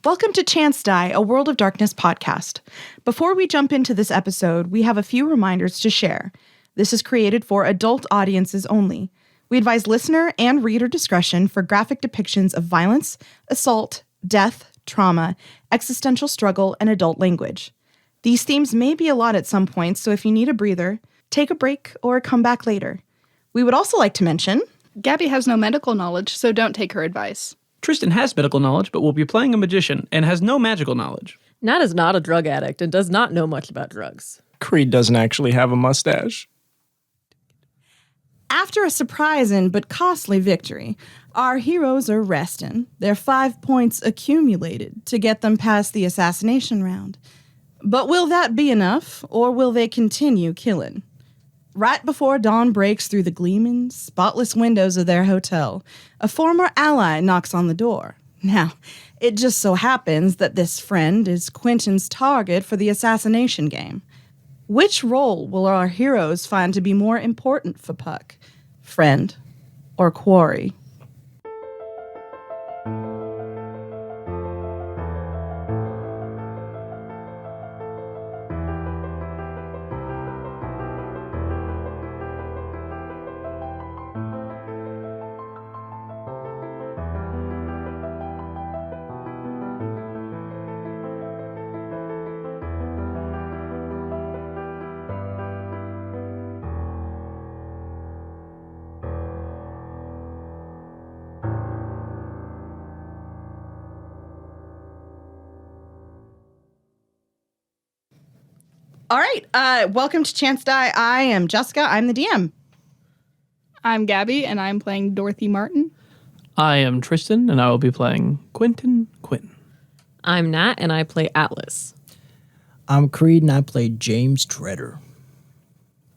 Welcome to Chance Die, a World of Darkness podcast. Before we jump into this episode, we have a few reminders to share. This is created for adult audiences only. We advise listener and reader discretion for graphic depictions of violence, assault, death, trauma, existential struggle, and adult language. These themes may be a lot at some points, so if you need a breather, take a break or come back later. We would also like to mention... Gabby has no medical knowledge, so don't take her advice. Tristan has medical knowledge, but will be playing a magician and has no magical knowledge. Nat is not a drug addict and does not know much about drugs. Creed doesn't actually have a mustache. After a surprising but costly victory, our heroes are resting, their 5 points accumulated to get them past the assassination round. But will that be enough, or will they continue killing? Right before dawn breaks through the gleaming, spotless windows of their hotel, a former ally knocks on the door. Now, it just so happens that this friend is Quinten's target for the assassination game. Which role will our heroes find to be more important for Puck? Friend or quarry? All right, welcome to Chance Die. I am Jessica. I'm the DM. I'm Gabby, and I'm playing Dorothy Martin. I am Tristan, and I will be playing Quinten. I'm Nat, and I play Atlas. I'm Creed, and I play James Treader.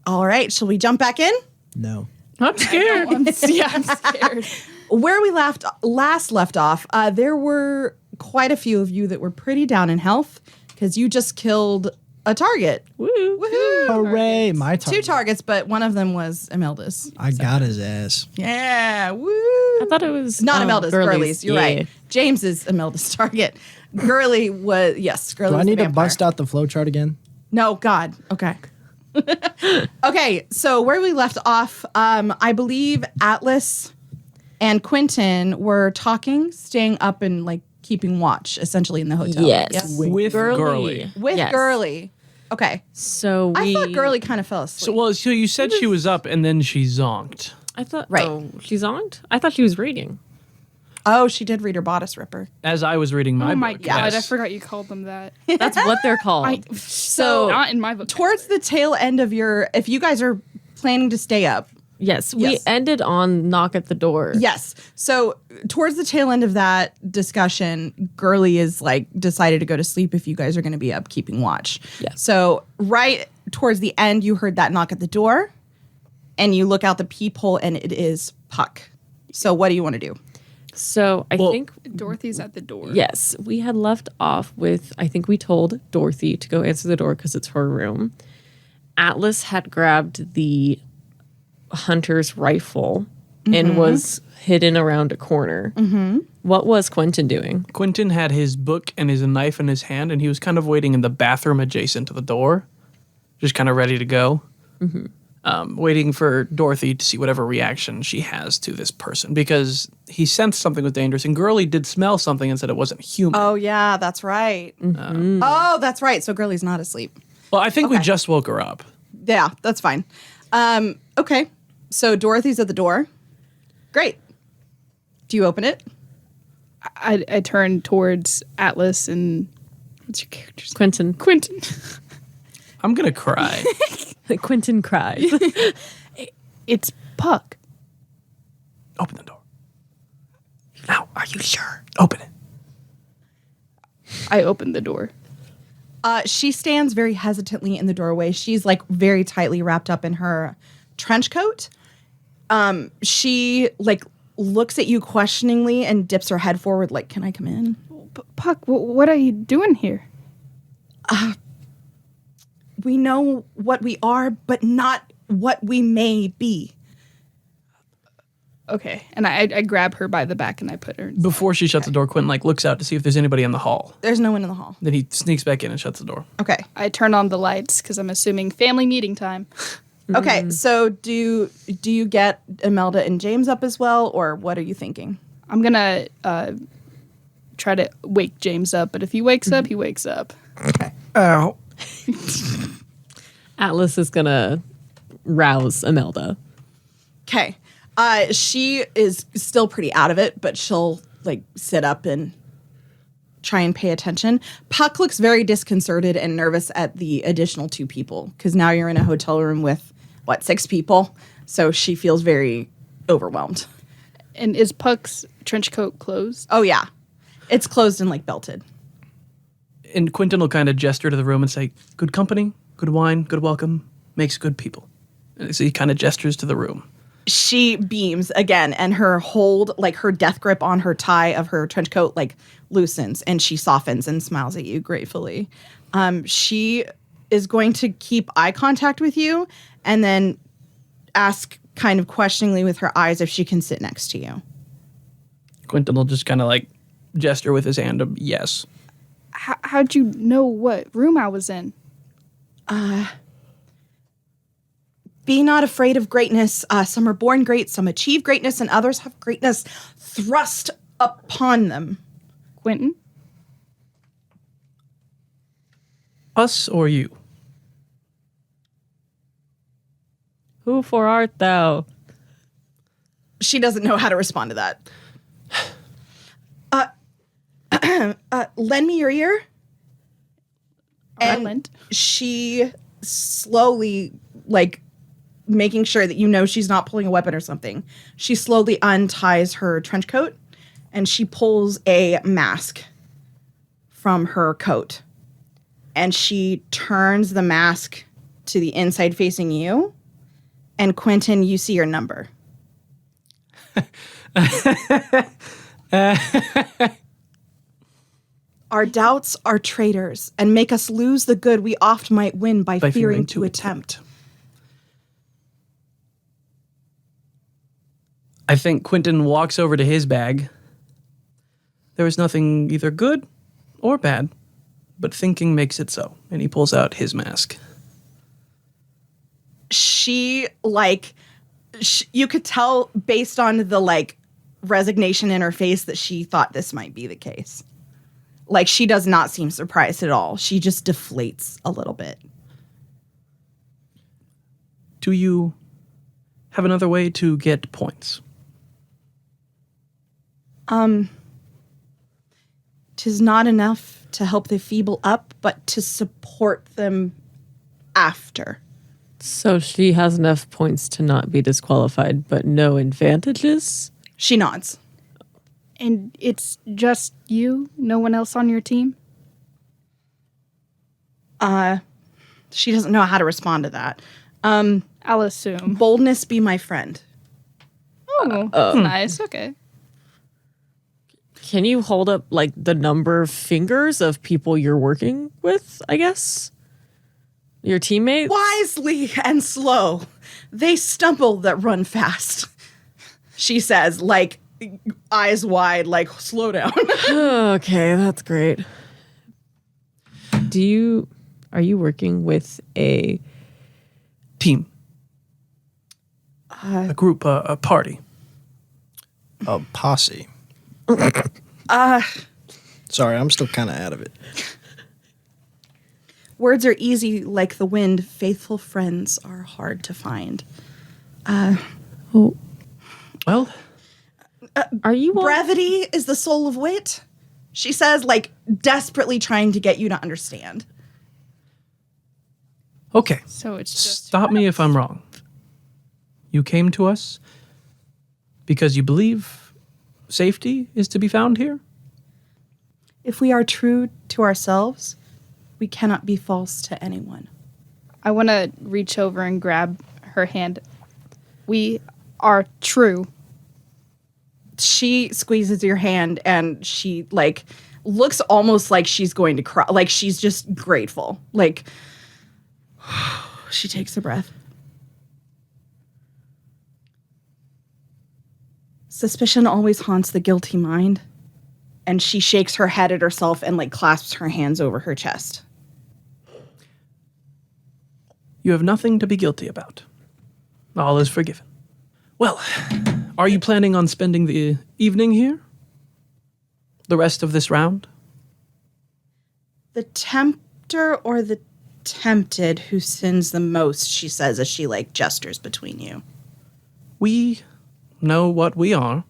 All right, shall we jump back in? No. I'm scared. I'm scared. Where we last left off, there were quite a few of you that were pretty down in health because you just killed a target. Woo! Woohoo! Hooray, my target. 2 targets, but one of them was Imelda's. I got his ass. Yeah, woo! I thought it was Not Imelda's, Gurley's. You're Yeah. right. James is Imelda's target. Gurley was, yes, Gurley Do I was the need to vampire. bust out the flowchart again? No, God. Okay. Okay, so where we left off, I believe Atlas and Quinten were talking, staying up and like keeping watch, essentially in the hotel. Yes. With Gurley. With Yes. Gurley. Okay. So I we... thought Gurley kind of fell asleep. So you said she was up and then she zonked. I thought... Right. Oh, she's on? I thought she was reading. Oh, she did read her bodice ripper. As I was reading my Oh my book. god, yes. I forgot you called them that. That's what they're called. So Not in my book. towards the tail end of your, if you guys are planning to stay up, Yes, we Yes. ended on knock at the door. yes. So towards the tail end of that discussion, Gurley is like decided to go to sleep if you guys are going to be up keeping watch. Yes. So right towards the end, you heard that knock at the door, and you look out the peephole, and it is Puck. So what do you want to do? So I think... Dorothy's at the door. Yes, we had left off with, I think we told Dorothy to go answer the door because it's her room. Atlas had grabbed the hunter's rifle and was hidden around a corner. Mm-hmm. What was Quinten doing? Quinten had his book and his knife in his hand, and he was kind of waiting in the bathroom adjacent to the door, just kind of ready to go. Waiting for Dorothy to see whatever reaction she has to this person, because he sensed something was dangerous, and Gurley did smell something and said it wasn't human. Oh, yeah, that's right. Oh, that's right. So Gurley's not asleep. Well, I think we just woke her up. Yeah, that's fine. Okay. So Dorothy's at the door. Great. Do you open it? I turn towards Atlas and what's your character's name? Quinten. Quinten. I'm going to cry. Quinten cries. It's Puck. Open the door. Now, are you sure? Open it. I open the door. She stands very hesitantly in the doorway. She's like very tightly wrapped up in her trench coat. She like looks at you questioningly and dips her head forward like, "Can I come in?" Puck, what are you doing here? We know what we are, but not what we may be. Okay. And I grab her by the back and I put her. Before she shuts the door, Quinten looks out to see if there's anybody in the hall. There's no one in the hall. Then he sneaks back in and shuts the door. Okay. I turn on the lights because I'm assuming family meeting time. Okay, so do you get Imelda and James up as well, or what are you thinking? I'm going to try to wake James up, but if he wakes up, he wakes up. Ow. Atlas is gonna rouse Imelda. Okay. She is still pretty out of it, but she'll sit up and try and pay attention. Puck looks very disconcerted and nervous at the additional 2 people because now you're in a hotel room with 6 people. So she feels very overwhelmed. And is Puck's trench coat closed? Oh yeah, it's closed and belted. And Quinten will kind of gesture to the room and say, "Good company, good wine, good welcome, makes good people." And so he kind of gestures to the room. She beams again, and her hold, her death grip on her tie of her trench coat, loosens, and she softens and smiles at you gratefully. She is going to keep eye contact with you and then ask kind of questioningly with her eyes if she can sit next to you. Quinten will just kind of gesture with his hand of yes. How'd you know what room I was in? Be not afraid of greatness. Some are born great, some achieve greatness, and others have greatness thrust upon them. Quinten? Us or you? Who for art thou? She doesn't know how to respond to that. Lend me your ear. And Lent. she slowly, making sure that you know she's not pulling a weapon or something, she slowly unties her trench coat and she pulls a mask from her coat. And she turns the mask to the inside facing you. And Quinten, you see your number. Our doubts are traitors and make us lose the good we oft might win by fearing to attempt. I think Quinten walks over to his bag. There is nothing either good or bad, but thinking makes it so. And he pulls out his mask. She, you could tell based on the, resignation in her face that she thought this might be the case. She does not seem surprised at all. She just deflates a little bit. Do you have another way to get points? 'Tis not enough to help the feeble up, but to support them after. So she has enough points to not be disqualified, but no advantages? She nods. And it's just you? No one else on your team? She doesn't know how to respond to that. I'll assume. Boldness be my friend. Oh, that's nice. Okay. Can you hold up the number of fingers of people you're working with, I guess? Your teammates? Wisely and slow. They stumble that run fast. She says, eyes wide, slow down. Okay, that's great. Are you working with a Team. A group, a party. A posse. Sorry, I'm still kind of out of it. Words are easy like the wind. Faithful friends are hard to find. Well, are you all- Brevity is the soul of wit, she says, desperately trying to get you to understand. okay. So it's just. Stop me if I'm wrong. You came to us because you believe safety is to be found here? If we are true to ourselves, we cannot be false to anyone. I want to reach over and grab her hand. We are true. She squeezes your hand and she looks almost like she's going to cry. She's just grateful. She takes a breath. Suspicion always haunts the guilty mind. And she shakes her head at herself and like clasps her hands over her chest. You have nothing to be guilty about. All is forgiven. Well, are you planning on spending the evening here? The rest of this round? The tempter or the tempted who sins the most, she says as she like gestures between you. We know what we are,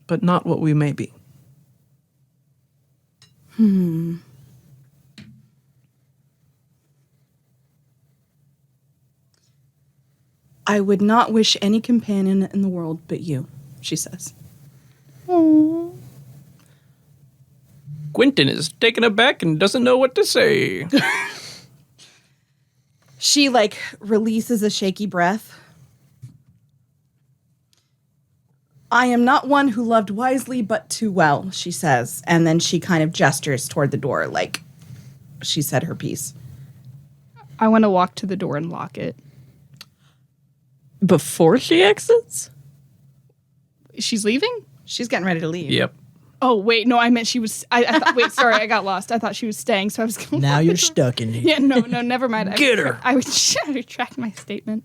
but not what we may be. I would not wish any companion in the world but you, she says. Quinten is taken aback and doesn't know what to say. She like releases a shaky breath. I am not one who loved wisely but too well, she says, and then she kind of gestures toward the door like she said her piece. I want to walk to the door and lock it. Before she exits? She's leaving? She's getting ready to leave. Yep. Oh, wait, no, I meant she was... I thought, wait, sorry, I got lost. I thought she was staying, so I was going... Now you're stuck in here. Yeah, no, never mind. Get her. I would retract my statement.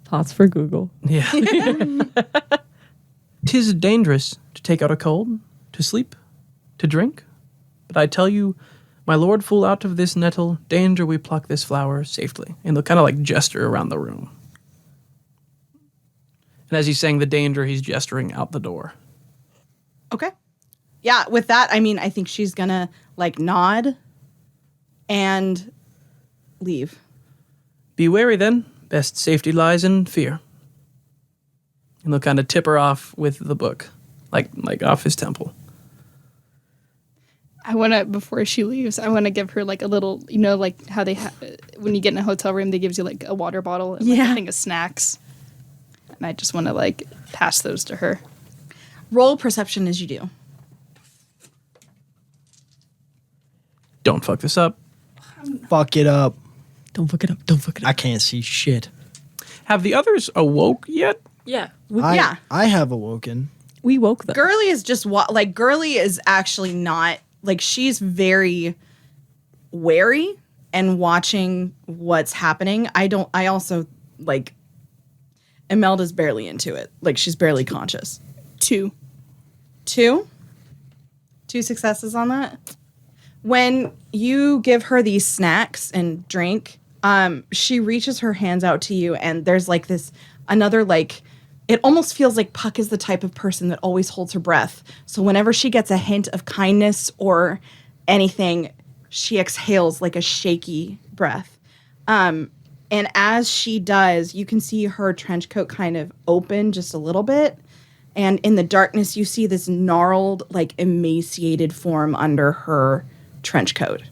Thoughts for Google. Yeah. 'Tis dangerous to take out a cold, to sleep, to drink. But I tell you, my lord, full out of this nettle, danger we pluck this flower safely. And they'll kind of like gesture around the room. And as he's saying the danger, he's gesturing out the door. Okay. Yeah, with that, I mean, I think she's gonna like nod and leave. Be wary then. Best safety lies in fear. And they'll kind of tip her off with the book, like off his temple. I want to, before she leaves, I want to give her like a little, you know, like how they when you get in a hotel room, they gives you like a water bottle and like Yeah. a thing of snacks. And I just want to like pass those to her. Roll perception as you do. Don't fuck this up. Fuck it up. Don't fuck it up. Don't fuck it up. I can't see shit. Have the others awoke yet? Yeah. Yeah. I have awoken. We woke them. Girly is just like Girly is actually not like she's very wary and watching what's happening. I also like Imelda's barely into it. Like she's barely conscious. 2. 2 successes on that. When you give her these snacks and drink, she reaches her hands out to you and there's like this another like it almost feels like Puck is the type of person that always holds her breath. So whenever she gets a hint of kindness or anything, she exhales like a shaky breath. And as she does, you can see her trench coat kind of open just a little bit. And in the darkness, you see this gnarled, like emaciated form under her trench coat.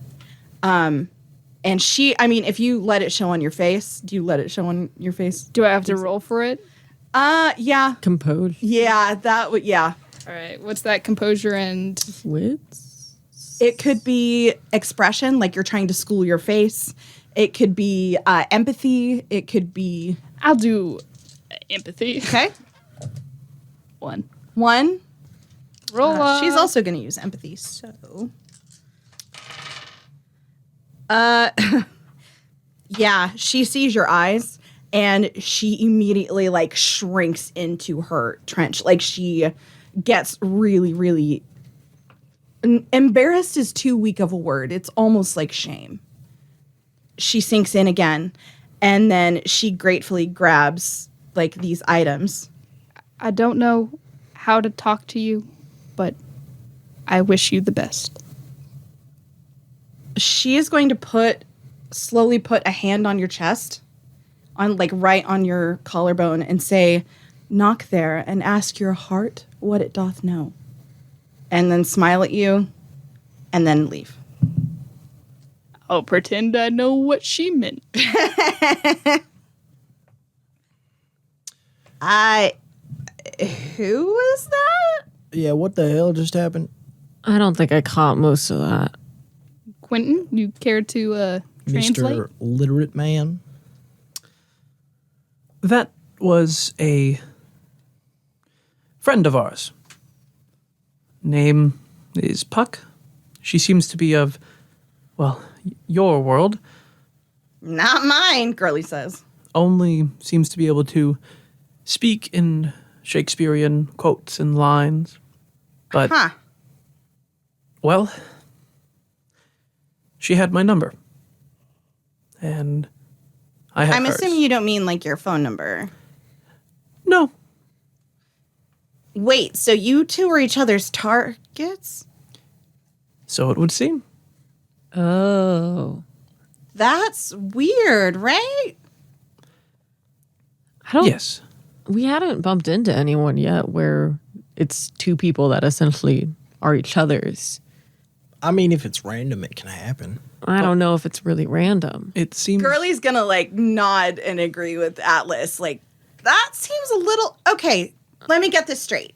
And she, I mean, if you let it show on your face, do you let it show on your face? Do I have to roll for it? Yeah. Composed. Yeah, that would, yeah. All right. What's that composure and... Wits? It could be expression, like you're trying to school your face. It could be empathy. It could be... I'll do empathy. Okay. 1. 1. Roll up. She's also going to use empathy, so... yeah, she sees your eyes and she immediately like shrinks into her trench. Like she gets really, really embarrassed is too weak of a word. It's almost like shame. She sinks in again and then she gratefully grabs like these items. I don't know how to talk to you, but I wish you the best. She is going to slowly put a hand on your chest, on like right on your collarbone, and say, "Knock there and ask your heart what it doth know." And then smile at you, and then leave. I'll pretend I know what she meant. Who is that? Yeah, what the hell just happened? I don't think I caught most of that. Quinten, you care to translate? Mr. Literate Man. That was a friend of ours. Name is Puck. She seems to be of, well, your world. Not mine, Girly says. Only seems to be able to speak in Shakespearean quotes and lines. But, well, she had my number. And I had I'm hers. assuming you don't mean like your phone number. No. Wait, so you two are each other's targets? So it would seem. Oh. That's weird, right? I don't. Yes. We hadn't bumped into anyone yet where it's two people that essentially are each other's. I mean, if it's random, it can happen. I don't know if it's really random. It seems. Girly's gonna like nod and agree with Atlas. Like, that seems a little. Okay, let me get this straight.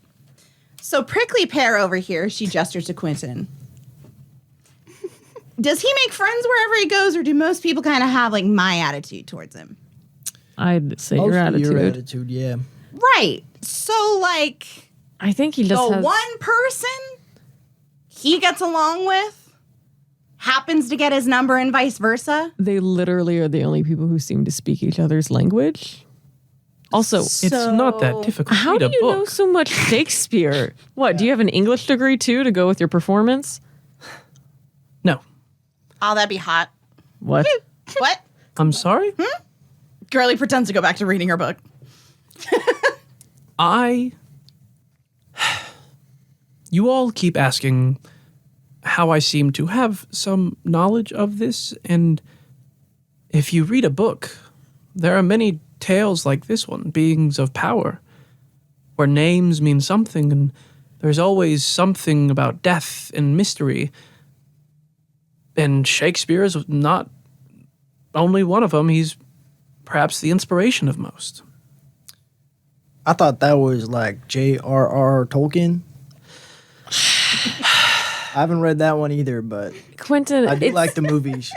So, prickly pear over here, she gestures to Quinten. Does he make friends wherever he goes, or do most people kind of have like my attitude towards him? I'd say Mostly your attitude. yeah. Right. So, like, I think he just the has. one person he gets along with happens to get his number and vice versa. They literally are the only people who seem to speak each other's language. Also, It's not that difficult. how Read do a you know book. so much Shakespeare? What, do you have an English degree too to go with your performance? No. Oh, that'd be hot. What? What? I'm sorry? Girly pretends to go back to reading her book. You all keep asking how I seem to have some knowledge of this, and if you read a book, there are many tales like this one, beings of power, where names mean something, and there's always something about death and mystery. And Shakespeare is not only one of them, he's perhaps the inspiration of most. I thought that was like J.R.R. Tolkien. I haven't read that one either, but Quinten, I do like the movies.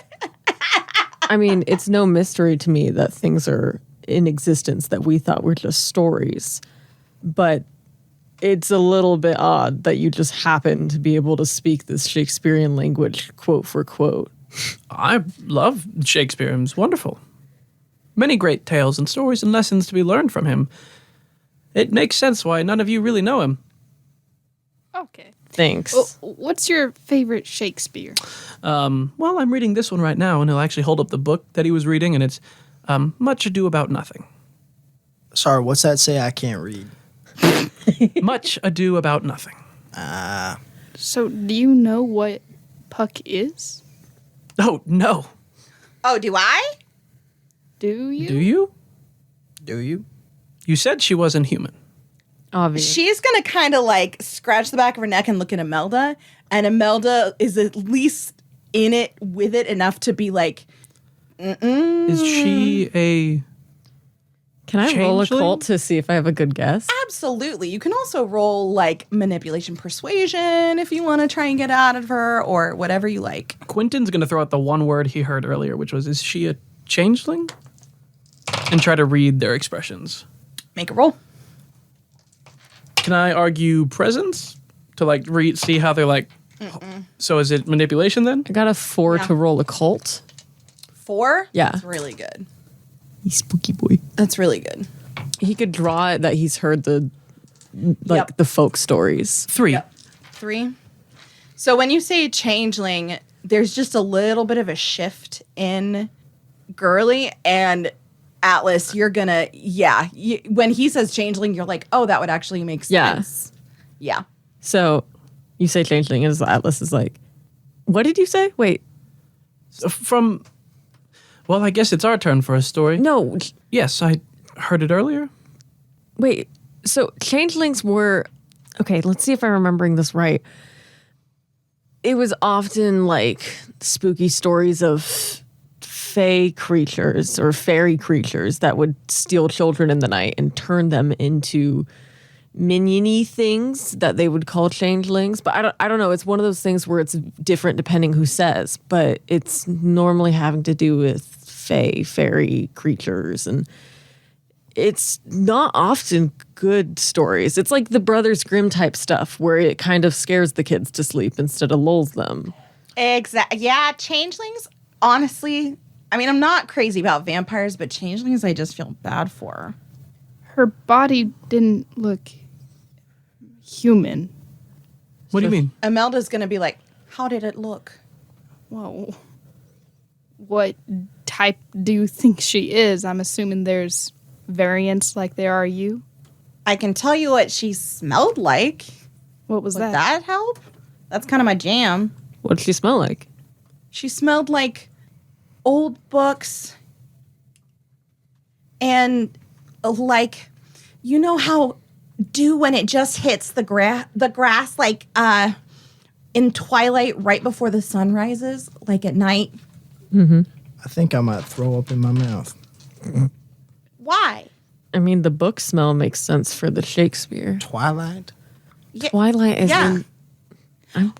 I mean, it's no mystery to me that things are in existence that we thought were just stories. But it's a little bit odd that you just happen to be able to speak this Shakespearean language quote for quote. I love Shakespeare. It's wonderful. Many great tales and stories and lessons to be learned from him. It makes sense why none of you really know him. Okay. Thanks. What's your favorite Shakespeare? Well, I'm reading this one right now, and he'll actually hold up the book that he was reading, and it's Much Ado About Nothing. Sorry, what's that say? I can't read. Much Ado About Nothing. So, do you know what Puck is? Oh, no. Oh, do I? Do you? Do you? Do you? You said she wasn't human. Obvious. She's going to kind of like scratch the back of her neck and look at Imelda. And Imelda is at least in it with it enough to be like, Is she a... Can I roll a Changeling? cult to see if I have a good guess? absolutely. You can also roll like manipulation persuasion if you want to try and get out of her or whatever you like. Quinten's going to throw out the one word he heard earlier, which was, is she a changeling? And try to read their expressions. Make a roll. Can I argue presence to like see how they're like? So is it manipulation then? I got a 4 Yeah. to roll a cult. 4? Yeah. That's really good. He's spooky boy. That's really good. He could draw it that he's heard the Yep. the folk stories. 3. Yep. 3. So when you say changeling, there's just a little bit of a shift in Girly and Atlas. You're gonna, when he says changeling, you're like, oh, that would actually make Yeah. sense. Yeah. So you say changeling, and Atlas is like, what did you say? Wait, From, well, I guess it's our turn for a story. no, Yes, I heard it earlier. wait. So changelings were, okay, let's see if I'm remembering this right. It was often like spooky stories of fey creatures or fairy creatures that would steal children in the night and turn them into minion-y things that they would call changelings. But I don't know. It's one of those things where it's different depending who says, but it's normally having to do with fey, fairy creatures. And it's not often good stories. It's like the Brothers Grimm type stuff where it kind of scares the kids to sleep instead of lulls them. Exactly. Yeah, changelings, honestly, I mean, I'm not crazy about vampires, but changelings I just feel bad for. Her body didn't look human. What do you mean? Imelda's going to be like, how did it look? Whoa. What type do you think she is? I'm assuming there's variants like there are you. I can tell you what she smelled like. What was Would that? that help? That's kind of my jam. What does she smell like? She smelled like old books and like, you know how dew when it just hits the grass like in twilight right before the sun rises, like at night? I think I might throw up in my mouth. Why? I mean, the book smell makes sense for the Shakespeare. Twilight? Twilight is Yeah. in...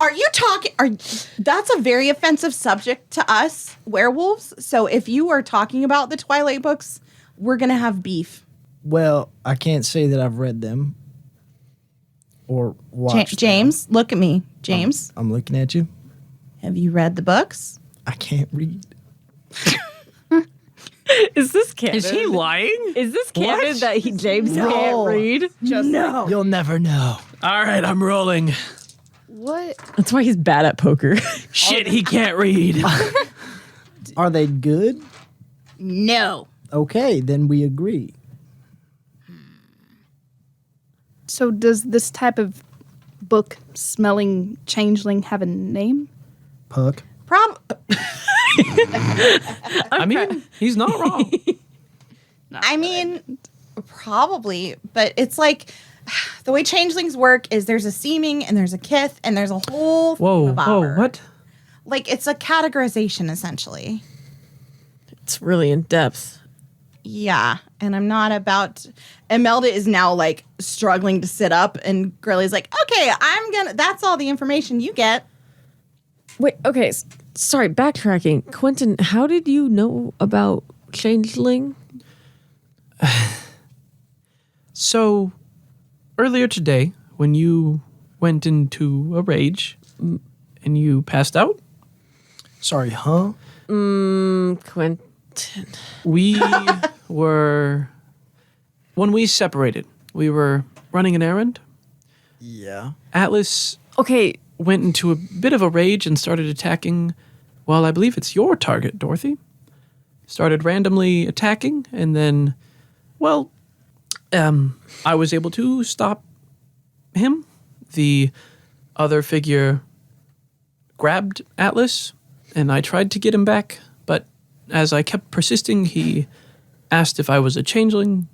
Are you talking? That's a very offensive subject to us werewolves. So if you are talking about the Twilight books, we're gonna have beef. Well, I can't say that I've read them or watched them. James, look at me. James, I'm looking at you. have you read the books? I can't read. Is this canon? Is he lying? Is this canon that James can't read? No. You'll never know. All right, I'm rolling. What? That's why he's bad at poker. Shit, he can't read. Are they good? No. Okay, then we agree. So does this type of book smelling changeling have a name? Puck. I mean, he's not wrong. I mean, probably, but it's like the way changelings work is there's a seeming and there's a kith and there's a whole Whoa, thing about whoa, her. what? Like it's a categorization essentially. It's really in depth. Yeah, and I'm not about. Imelda is now like struggling to sit up, and Gurley's like, "Okay, That's all the information you get." Wait, okay. Sorry, backtracking. Quinten, how did you know about Changeling? So, earlier today, when you went into a rage and you passed out, Sorry, huh? Quinten. we were. When we separated, we were running an errand. Yeah. Atlas Okay, went into a bit of a rage and started attacking, well, I believe it's your target, Dorothy. Started randomly attacking, and then, well, I was able to stop him. The other figure grabbed Atlas, and I tried to get him back, but as I kept persisting, he asked if I was a changeling,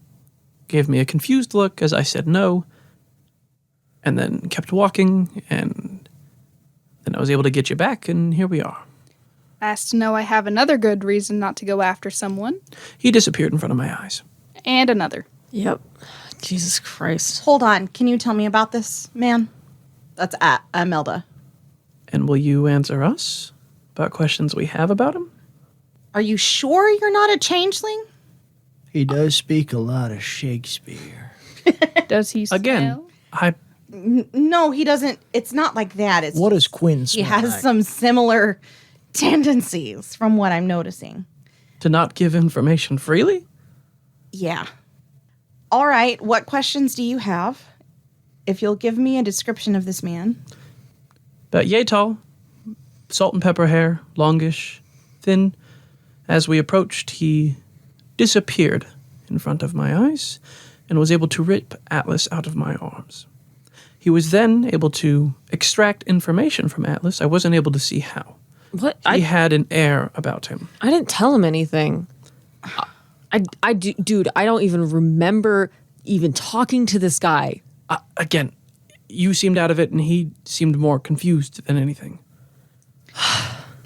gave me a confused look as I said no, and then kept walking, and then I was able to get you back, and here we are. Asked to know I have another good reason not to go after someone, He disappeared in front of my eyes. and another. yep. Jesus Christ. Hold on, can you tell me about this man? That's Imelda. And will you answer us about questions we have about him? Are you sure you're not a changeling? He does speak a lot of Shakespeare. Does he Again, smell? I No, he doesn't. It's not like that. It's What does Quinn he smell has like? some similar tendencies from what I'm noticing. to not give information freely? Yeah. All right. What questions do you have? If you'll give me a description of this man. About yay tall, salt and pepper hair, longish, thin. As we approached, he disappeared in front of my eyes and was able to rip Atlas out of my arms. He was then able to extract information from Atlas. I wasn't able to see how. What? He had an air about him. I didn't tell him anything. Dude, I don't even remember even talking to this guy. Again, you seemed out of it and he seemed more confused than anything.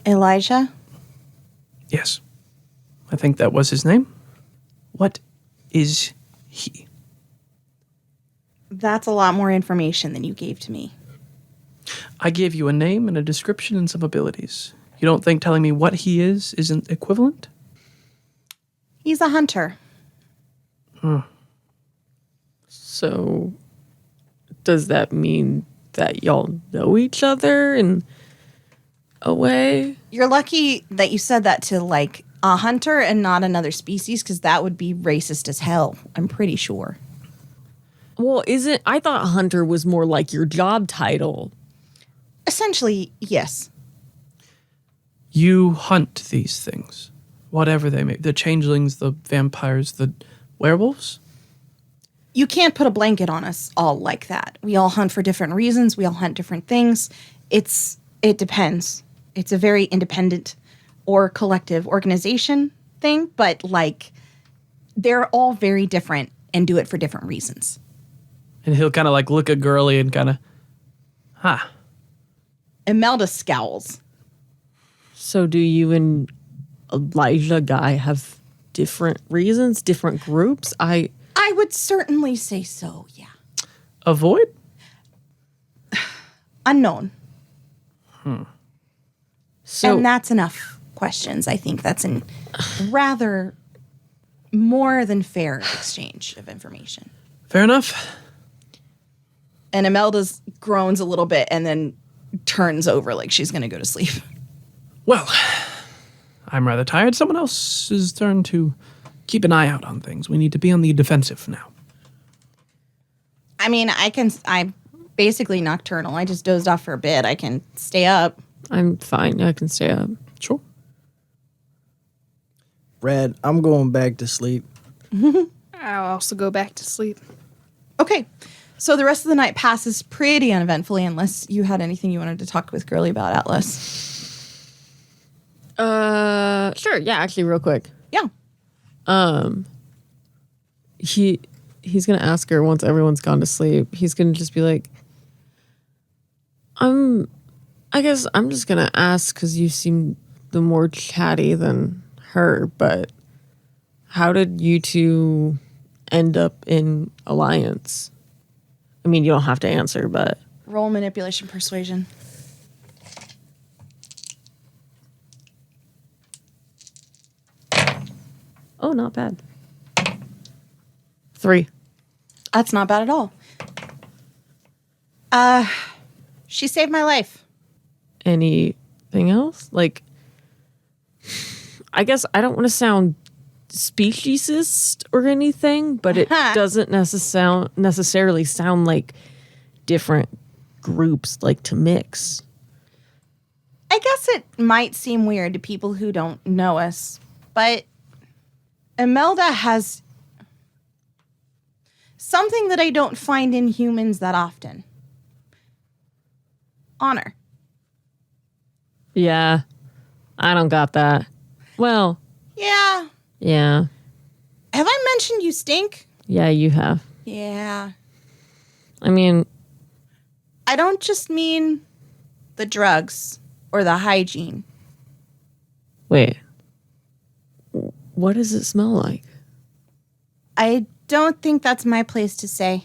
Elijah? Yes. I think that was his name. What is he? That's a lot more information than you gave to me. I gave you a name and a description and some abilities. You don't think telling me what he is isn't equivalent? He's a hunter. So, does that mean that y'all know each other in a way? You're lucky that you said that to like a hunter and not another species, because that would be racist as hell. I'm pretty sure. Well, I thought hunter was more like your job title. Essentially, yes. You hunt these things, whatever they may be. The changelings, the vampires, the werewolves? You can't put a blanket on us all like that. We all hunt for different reasons. We all hunt different things. It depends. It's a very independent or collective organization thing, but like they're all very different and do it for different reasons. And he'll kind of like look at Girly and kind of, Imelda scowls. So do you and Elijah guy have different reasons, different groups? I would certainly say so, yeah. avoid? Unknown. So And that's enough questions. I think that's a rather more than fair exchange of information. Fair enough. And Imelda's groans a little bit and then turns over like she's going to go to sleep. Well, I'm rather tired. Someone else's turn to keep an eye out on things. We need to be on the defensive now. I mean, I'm basically nocturnal. I just dozed off for a bit. I can stay up. I'm fine. I can stay up. Sure. Red, I'm going back to sleep. I'll also go back to sleep. Okay. So the rest of the night passes pretty uneventfully unless you had anything you wanted to talk with Girly about, Atlas. Sure. Yeah, actually, real quick. Yeah. He's gonna ask her once everyone's gone to sleep. He's gonna just be like, I guess I'm just gonna ask because you seem the more chatty than her, but how did you two end up in alliance? I mean, you don't have to answer, but Roll manipulation persuasion. oh, not bad. 3. That's not bad at all. She saved my life. Anything else? Like, I guess I don't want to sound speciesist or anything, but it doesn't necessarily sound like different groups like to mix. I guess it might seem weird to people who don't know us, but Imelda has something that I don't find in humans that often. Honor. Yeah, I don't got that. Well, Yeah. yeah, Have I mentioned you stink? yeah, you have. Yeah. I mean, I don't just mean the drugs or the hygiene. wait. What does it smell like? I don't think that's my place to say.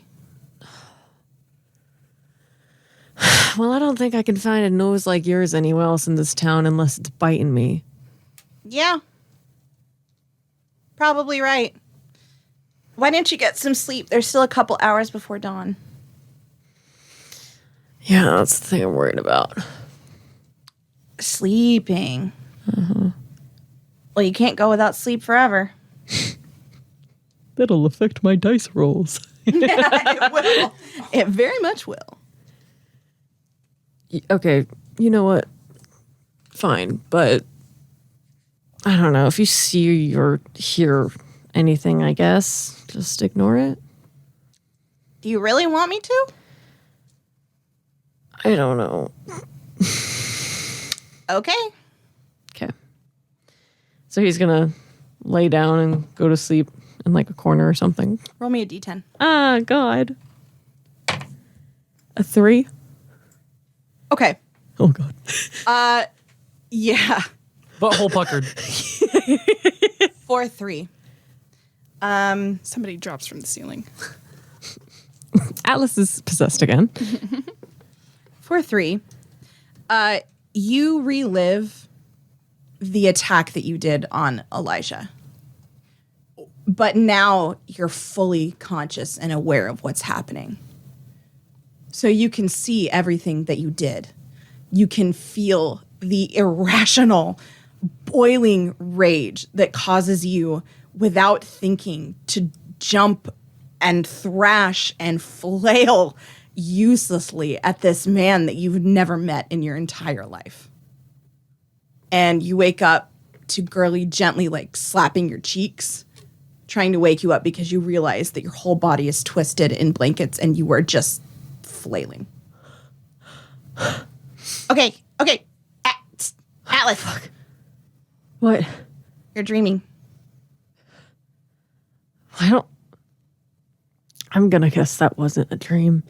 Well, I don't think I can find a nose like yours anywhere else in this town unless it's biting me. Yeah. Probably right. Why didn't you get some sleep? There's still a couple hours before dawn. Yeah, that's the thing I'm worried about. Sleeping. Well, you can't go without sleep forever. That'll affect my dice rolls. It will. It very much will. Okay, you know what? Fine, but I don't know. If you see or hear anything, I guess, just ignore it. Do you really want me to? I don't know. Okay. Okay. So he's gonna lay down and go to sleep in like a corner or something. Roll me a d10. Ah, God. A 3? Okay. Oh, God. Yeah. Butthole puckered. 4-3. Somebody drops from the ceiling. Atlas is possessed again. 4-3. You relive the attack that you did on Elijah. But now you're fully conscious and aware of what's happening. So you can see everything that you did. You can feel the irrational, boiling rage that causes you, without thinking, to jump and thrash and flail uselessly at this man that you've never met in your entire life. And you wake up to Gurley gently like slapping your cheeks, trying to wake you up because you realize that your whole body is twisted in blankets and you are just flailing. Okay. Atlas. Fuck. What? You're dreaming. I'm gonna guess that wasn't a dream.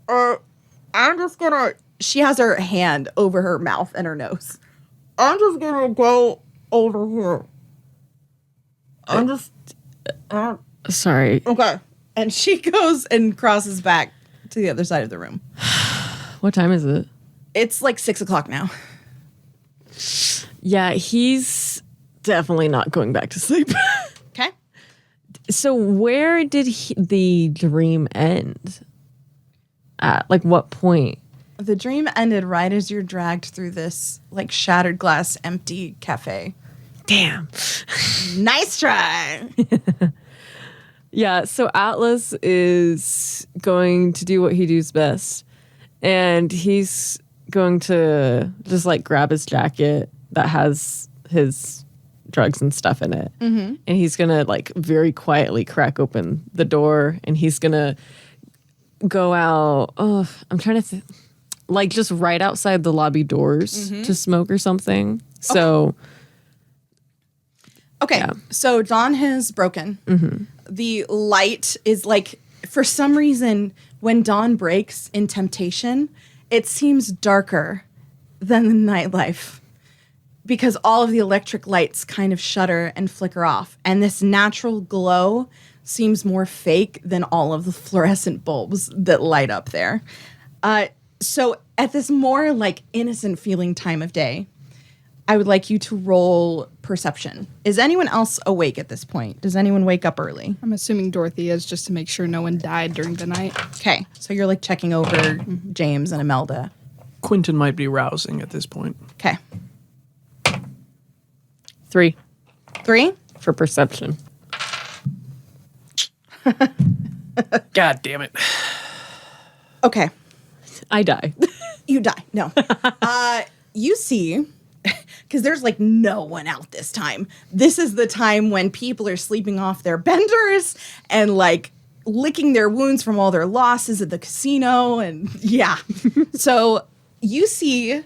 I'm just gonna... She has her hand over her mouth and her nose. I'm just gonna go over here. Sorry. Okay. And she goes and crosses back to the other side of the room. What time is it? It's like 6 o'clock now. Yeah, he's definitely not going back to sleep. Okay. So where did the dream end? At like what point? The dream ended right as you're dragged through this like shattered glass empty cafe. Damn. Nice try. Yeah, so Atlas is going to do what he does best. And he's going to just like grab his jacket that has his drugs and stuff in it. Mm-hmm. And he's going to like very quietly crack open the door and he's going to go out. Oh, I'm trying to like just right outside the lobby doors to smoke or something. So Okay, yeah. So dawn has broken. Mm-hmm. The light is like, for some reason, when dawn breaks in Temptation, it seems darker than the nightlife because all of the electric lights kind of shudder and flicker off. And this natural glow seems more fake than all of the fluorescent bulbs that light up there. So at this more like innocent feeling time of day, I would like you to roll perception. Is anyone else awake at this point? Does anyone wake up early? I'm assuming Dorothy is, just to make sure no one died during the night. Okay, so you're like checking over James and Imelda. Quinten might be rousing at this point. Okay. 3 3? for perception. God damn it. Okay. I die. You die. No. You see, because there's like no one out this time. This is the time when people are sleeping off their benders and like licking their wounds from all their losses at the casino. And yeah. So you see,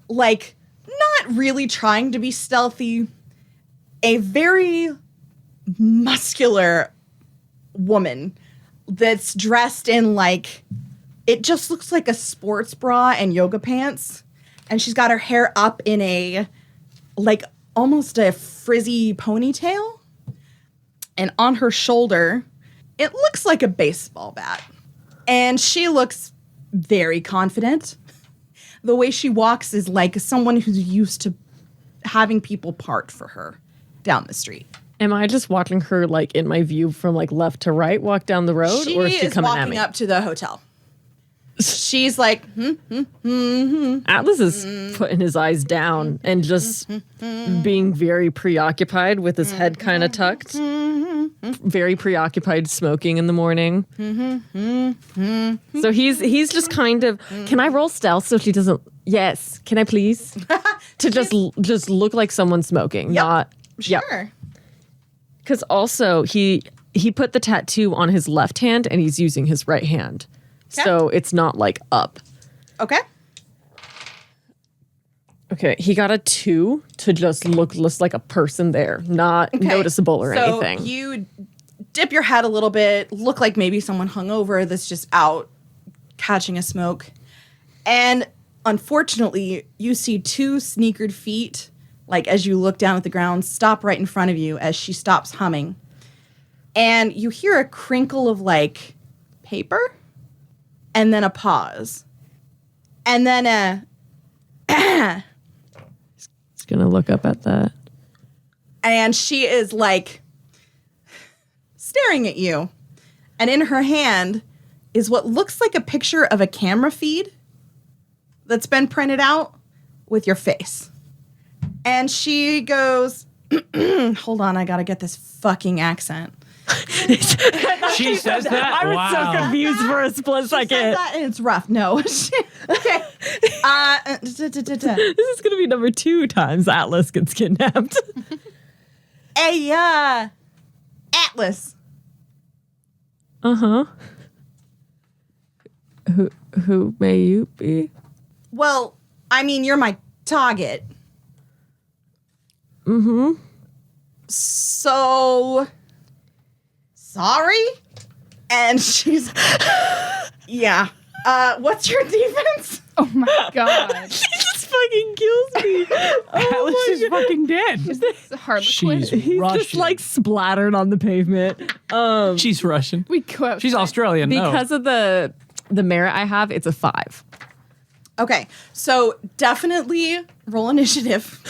like, not really trying to be stealthy, a very muscular woman that's dressed in like, it just looks like a sports bra and yoga pants. And she's got her hair up in a, like, almost a frizzy ponytail. And on her shoulder, it looks like a baseball bat. And she looks very confident. The way she walks is like someone who's used to having people part for her down the street. Am I just watching her like in my view from like left to right walk down the road, or is she coming at me? Walking up to the hotel. She's like, Atlas is putting his eyes down and just being very preoccupied with his head kind of tucked. Very preoccupied smoking in the morning. So he's just kind of, can I roll stealth so she doesn't, yes, can I please? To just look like someone smoking, not, sure. Because also he put the tattoo on his left hand and he's using his right hand. So it's not like up. Okay. Okay, he got a 2 to just look just like a person there, not noticeable or anything. So you dip your head a little bit, look like maybe someone hungover that's just out catching a smoke. And unfortunately, you see 2 sneakered feet, like as you look down at the ground, stop right in front of you as she stops humming. And you hear a crinkle of like paper. And then a pause. And then He's gonna look up at that. and she is like, staring at you. And in her hand is what looks like a picture of a camera feed that's been printed out with your face. And she goes, hold on, I gotta get this fucking accent. She says that? I was so confused for a split Says second. that and it's rough. No. Okay. This is going to be number 2 times Atlas gets kidnapped. Hey, Atlas. Uh-huh. Who may you be? Well, I mean, you're my target. Mm-hmm. So, sorry? And she's, yeah. What's your defense? Oh my god. He just fucking kills me. Atlas is fucking dead. It's a Harlequin. She's He's Russian. just like splattered on the pavement. She's Russian. We go outside. She's Australian. Because of the merit I have, it's a 5. Okay, so definitely roll initiative.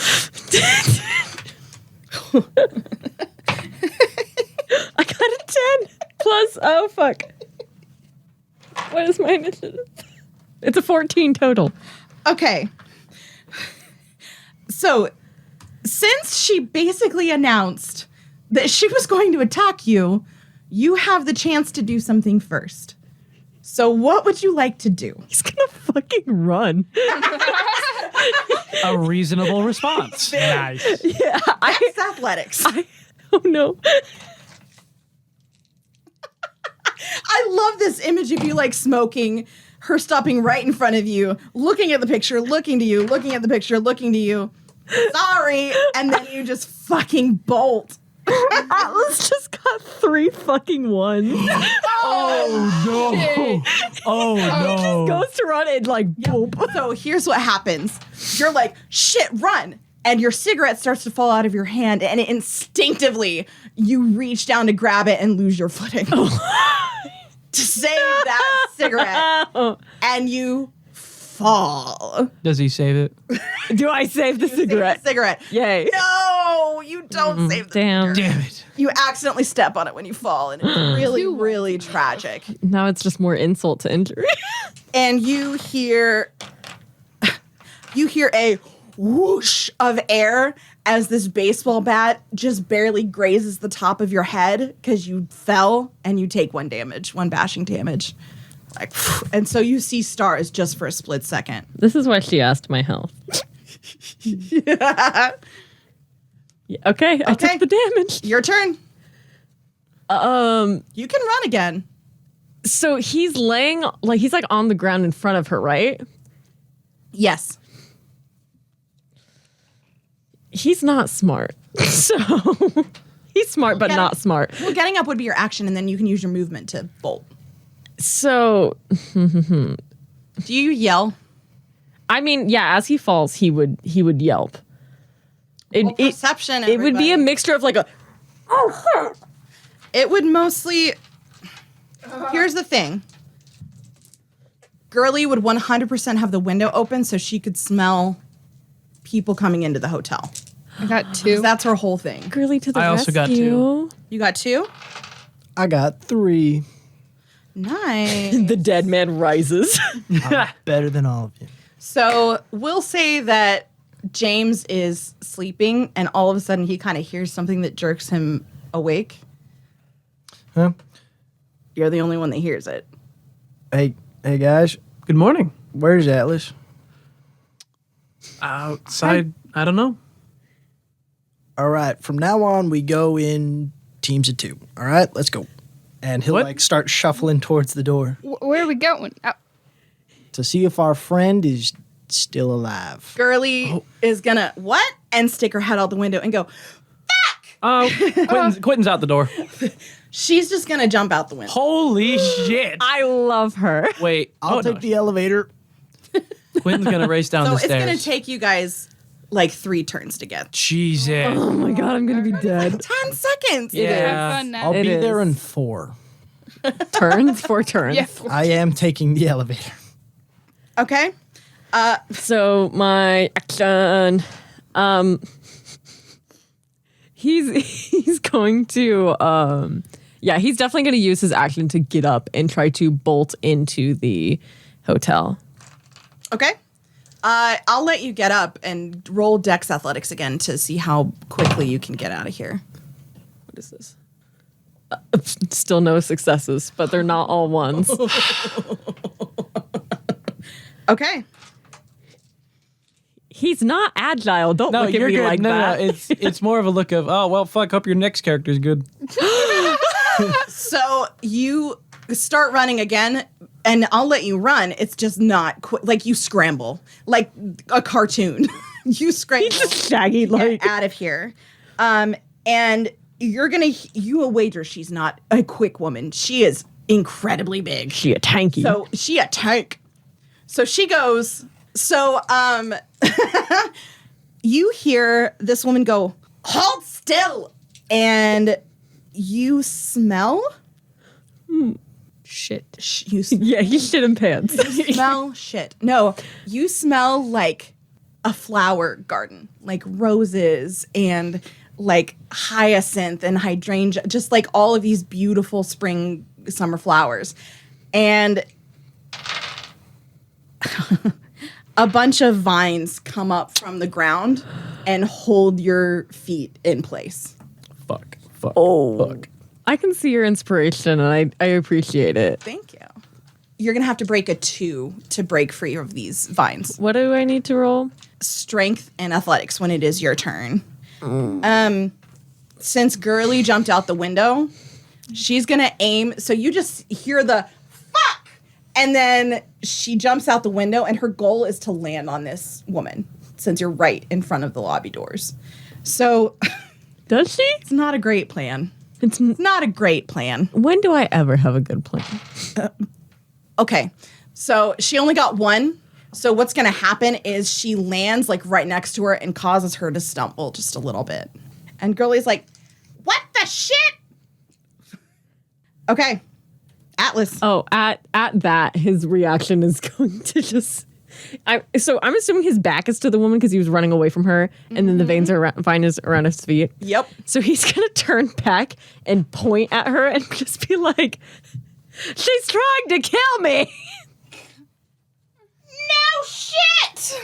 I got a 10 plus, oh fuck. What is my initiative? It's a 14 total. Okay. So, since she basically announced that she was going to attack you, you have the chance to do something first. So, what would you like to do? He's gonna fucking run. A reasonable response. Nice. Yeah, It's athletics. oh no. I love this image of you like smoking, her stopping right in front of you, looking at the picture, looking to you, looking at the picture, looking to you. Sorry. And then you just fucking bolt. Atlas just got 3 fucking ones. Oh no. Oh no. Goes to run and like boop. So here's what happens. You're like, shit, run. And your cigarette starts to fall out of your hand, and instinctively you reach down to grab it and lose your footing. To save that cigarette. And you fall. Does he save it? Do I save the cigarette? Save the cigarette. Yay. No, you don't save the Damn. Damn it. You accidentally step on it when you fall, and it's really, really tragic. Now it's just more insult to injury. And you hear a whoosh of air as this baseball bat just barely grazes the top of your head because you fell and you take 1 bashing damage. Like, and so you see stars just for a split second. This is why she asked my health. Yeah, okay, I Okay. took the damage. Your turn. You can run again. So he's laying, like, he's like on the ground in front of her, right? Yes. He's not smart. So he's smart, but Yeah. not smart. Well, getting up would be your action, and then you can use your movement to bolt. So, Do you yell? I mean, yeah, as he falls, he would yelp. Well, perception. It would be a everybody. mixture of like a, It would mostly. Here's the thing. Girly would 100% have the window open so she could smell people coming into the hotel. I got 2. That's her whole thing. girly to the I also got rescue. You got 2? I got 3. Nice. The dead man rises. I'm better than all of you. So we'll say that James is sleeping and all of a sudden he kind of hears something that jerks him awake. Huh? You're the only one that hears it. Hey guys, Good morning. where's Atlas? Outside, I don't know. All right, from now on we go in teams of 2. All right, let's go. And he'll What? like start shuffling towards the door Where are we going? to see if our friend is still alive. Girly is gonna what? And stick her head out the window and go, Quinten's out the door. she's just gonna jump out the window. Holy shit. I love her. Wait. I'll take the elevator. Quinten's going to race down So the it's stairs. gonna take you guys like 3 turns to get. Jesus. Oh my god, I'm gonna be dead. 10 seconds. Yeah. Have fun now. I'll It be is. there in 4. Turns, 4 turns. Yeah. I am taking the elevator. Okay. So my action, he's going to, Yeah, he's definitely going to use his action to get up and try to bolt into the hotel. Okay. I'll let you get up and roll Dex Athletics again to see how quickly you can get out of here. What is this? Still no successes, but they're not all ones. Okay. He's not agile. Don't look at me like that. No, it's more of a look of, oh, well, fuck, hope your next character's good. So you start running again, and I'll let you run. It's just not like you scramble like a cartoon. You scramble. He's just shaggy, like get out of here. And you a wager she's not a quick woman. She is incredibly big. she a tanky. So she a tank. So she goes. So you hear this woman go, "Hold still," and you smell. Shit. You yeah, he's shit in pants. smell shit. No, you smell like a flower garden, like roses and like hyacinth and hydrangea, just like all of these beautiful spring, summer flowers. And a bunch of vines come up from the ground and hold your feet in place. Fuck. Fuck. I can see your inspiration, and I appreciate it. Thank you. You're going to have to break a 2 to break free of these vines. What do I need to roll? Strength and athletics when it is your turn. Since Girly jumped out the window, she's going to aim. So you just hear the fuck, and then she jumps out the window, and her goal is to land on this woman since you're right in front of the lobby doors. So Does she? it's not a great plan. It's Not a great plan. when do I ever have a good plan? Okay, so she only got 1. So what's going to happen is she lands like right next to her and causes her to stumble just a little bit. And Girly's like, "What the shit?" Okay, Atlas. Oh, at that, his reaction is going to just. So I'm assuming his back is to the woman because he was running away from her, and then the vine is around his feet. Yep. So he's gonna turn back and point at her and just be like, "She's trying to kill me." No shit.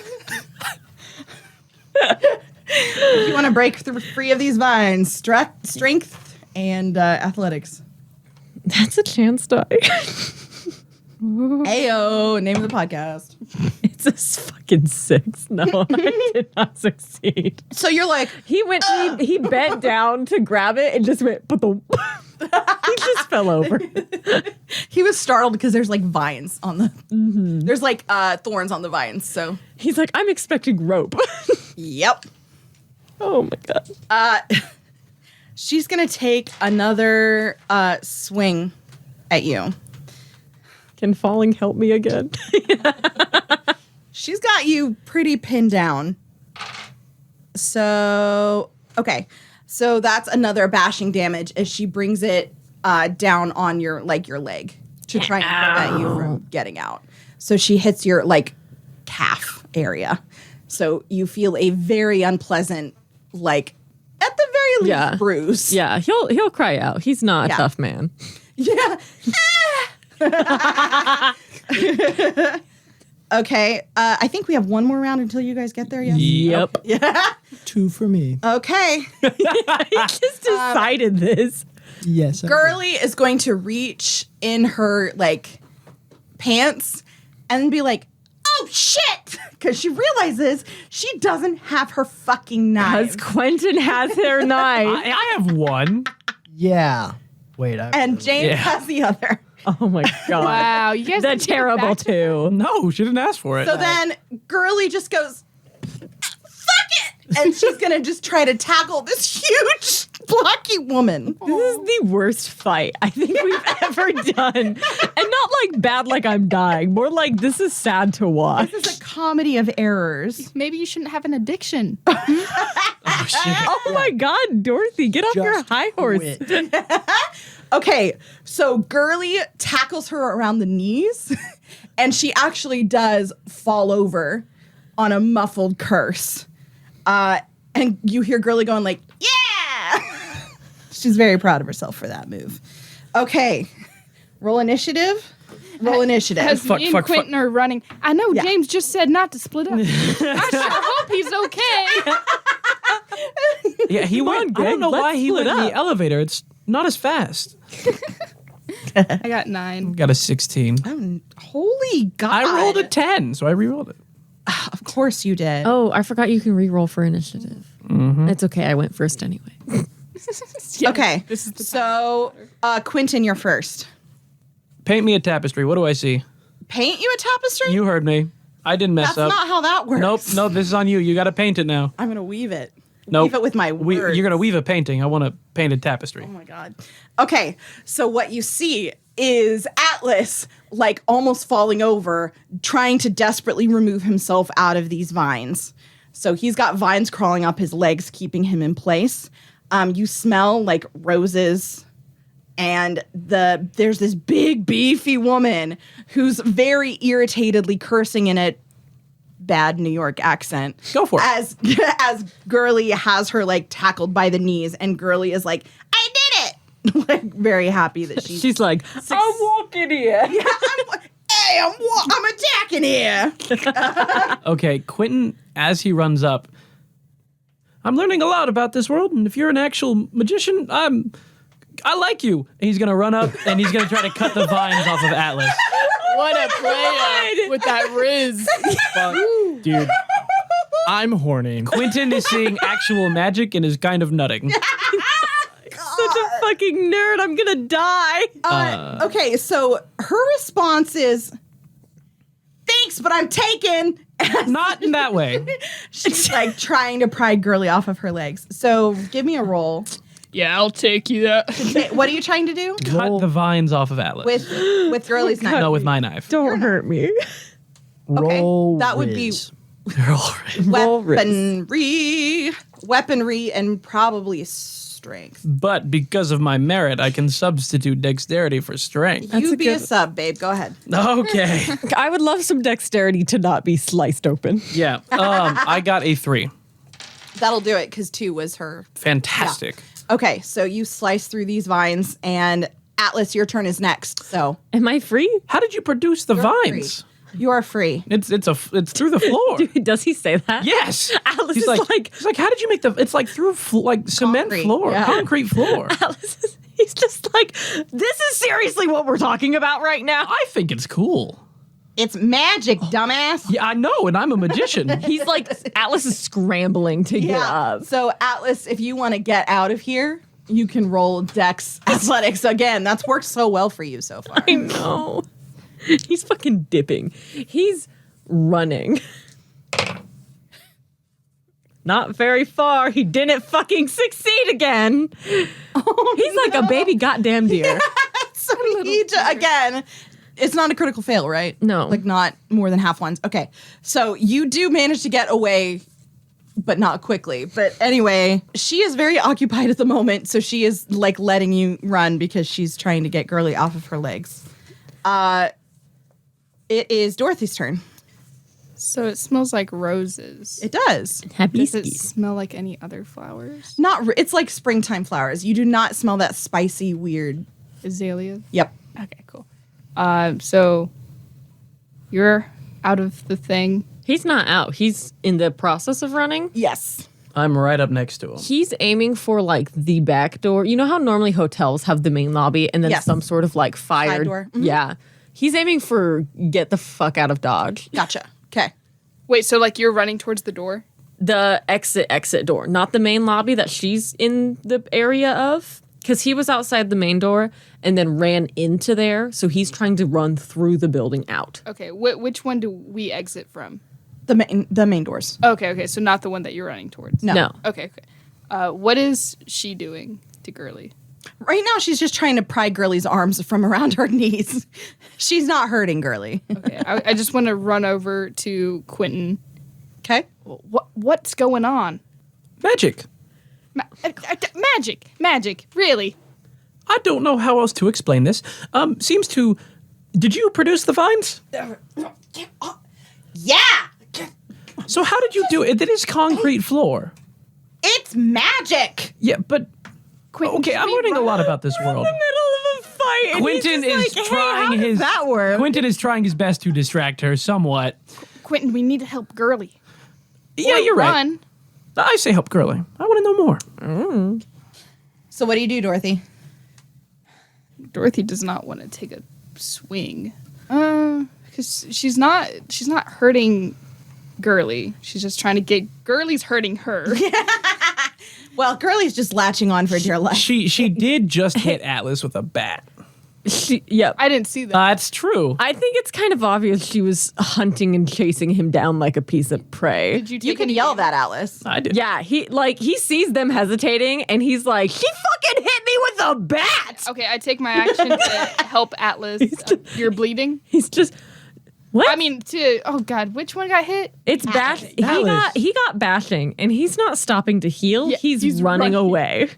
If you want to break free of these vines, strength and athletics. That's a chance die. Ayo, name of the podcast. It's a fucking 6. No, I did not succeed. So you're like, He went. He bent down to grab it and just went. Ba-dum. He just fell over. he was startled because there's like vines on the, there's like thorns on the vines. So, He's like, I'm expecting rope. yep. Oh my god. She's going to take another swing at you. Can falling help me again? She's got you pretty pinned down. So, okay. So that's another bashing damage as she brings it down on your leg to try and prevent you from getting out. So she hits your like calf area. So you feel a very unpleasant, like at the very least, bruise. Yeah, he'll cry out. He's not Yeah. a tough man. Yeah. Okay. I think we have one more round until you guys get there. Yes. Yep. Yeah. 2 for me. Okay. He just decided this. Yes. I Girly is going to reach in her like pants and be like, "Oh shit!" Because she realizes she doesn't have her fucking Because knife. Quinten has their knife. I have one. do. Yeah. Wait. And James Yeah. has the other. Oh my god. Wow, you guys They're need to get terrible back to her. too. No, she didn't ask for it. So then Girly just goes, "Fuck it!" And she's gonna just try to tackle this huge blocky woman. This is the worst fight I think we've ever done. And not like bad like I'm dying. More like this is sad to watch. This is a comedy of errors. Maybe you shouldn't have an addiction. Oh my god, Dorothy, get off your Just high horse. quit. Okay, so Girly tackles her around the knees, and she actually does fall over on a muffled curse. And you hear Girly going like, "Yeah!" She's very proud of herself for that move. Okay. Roll initiative. Roll initiative. As me and Quinten are running. I know Yeah. James just said not to split up. I sure hope he's okay. Yeah, he went. I don't know why he went in the elevator. It's not as fast. I got 9. Got a 16. Holy God. I rolled a 10, so I re-rolled it. Of course you did. Oh, I forgot you can re-roll for initiative. It's okay. I went first anyway. Okay. This is the So, Quinten, you're first. Paint me a tapestry. What do I see? Paint you a tapestry? You heard me. I didn't mess That's up. not how that works. Nope. This is on you. You got to paint it now. I'm going to weave it. Nope. Weave it with my words. You're going to weave a painting. I want a painted tapestry. Oh my God. Okay, so what you see is Atlas, like almost falling over, trying to desperately remove himself out of these vines. So he's got vines crawling up his legs, keeping him in place. You smell like roses, and there's this big, beefy woman who's very irritatedly cursing in a bad New York accent. Go for it. As Girly has her like tackled by the knees, and Girly is like, I did it! Like very happy that She's like, I'm walking here. Yeah, I'm attacking here. Okay, Quinten, as he runs up, I'm learning a lot about this world, and if you're an actual magician, I like you. And he's gonna run up and he's gonna try to cut the vines off of Atlas. What a play with that Riz. Dude, I'm horny. Quinten is seeing actual magic and is kind of nutting. Such a fucking nerd. I'm gonna die. Okay, so her response is, thanks, but I'm taken. Not in that way. She's like trying to pry Girly off of her legs. So give me a roll. Yeah, I'll take you that. Okay, what are you trying to do? Cut the vines off of Atlas. With Girly's knife? no, with my knife. Don't hurt me. Roll that would be whiz. Roll riz. weaponry, and probably strength. But because of my merit, I can substitute dexterity for strength. You a be a good- sub, babe. Go ahead. Okay. I would love some dexterity to not be sliced open. Yeah. I got a 3. That'll do it because 2 was her. Fantastic. Okay, so you slice through these vines, and Atlas, your turn is next. So Am I free? How did you produce the vines? you are free. It's through the floor. Does he say that? Yes. Alice he's is like- he's like, how did you make the? It's like through cement Concrete, floor, yeah. concrete floor. He's just like, this is seriously what we're talking about right now. I think it's cool. It's magic, dumbass. Yeah, I know, and I'm a magician. He's like, Atlas is scrambling to get up. So Atlas, if you want to get out of here, you can roll Dex Athletics again. That's worked so well for you so far. I know. He's fucking dipping. He's running. Not very far. He didn't fucking succeed again. He's like a baby goddamn deer. So again, it's not a critical fail, right? No. Like not more than half ones. Okay. So you do manage to get away, but not quickly. But anyway, she is very occupied at the moment, so she is like letting you run because she's trying to get Girly off of her legs. It is Dorothy's turn. So it smells like roses. It does. Does it smell like any other flowers? It's like springtime flowers. You do not smell that spicy, weird. Azalea? Yep. Okay, cool. So you're out of the thing. He's not out. He's in the process of running. Yes. I'm right up next to him. He's aiming for like the back door. You know how normally hotels have the main lobby and then Yes. some sort of like fire Side door. Mhm. Yeah. He's aiming for get the fuck out of Dodge. Gotcha. Okay. Wait, so like you're running towards the door? The exit door, not the main lobby that she's in the area of. Because he was outside the main door and then ran into there. So he's trying to run through the building out. Okay, which one do we exit from? The main doors. Okay, so not the one that you're running towards. No. Okay. What is she doing to Girly? Right now, she's just trying to pry Girly's arms from around her knees. She's not hurting Girly. Okay, I just want to run over to Quinten. Okay. What's going on? Magic. Magic, really? I don't know how else to explain this. Seems to. Did you produce the vines? Yeah. So how did you do it? It is concrete floor. It's magic. Yeah, but Quinten, okay, can I'm we learning a run? lot about this world. Middle of a by. And Quinten he's is just like, trying hey, his that work? Quinten is trying his best to distract her somewhat. Quinten, we need to help Girly. Yeah, Or you're right. run. I say help Girly. I want to know more. So what do you do, Dorothy? Dorothy does not want to take a swing. Because she's not hurting Girly. She's just trying to get Girly's hurting her. Well, Girly's just latching on for dear life. She did just hit Atlas with a bat. Yep. I didn't see that. That's true. I think it's kind of obvious she was hunting and chasing him down like a piece of prey. Did you You take can any yell damage? that, Atlas. I did. Yeah, he sees them hesitating and he's like, she fucking hit me with a bat. Okay, I take my action to help Atlas. You're bleeding. He's just what? I mean, oh god, which one got hit? it's bash. Atlas. He got bashing and he's not stopping to heal. Yeah, he's he's running running. away.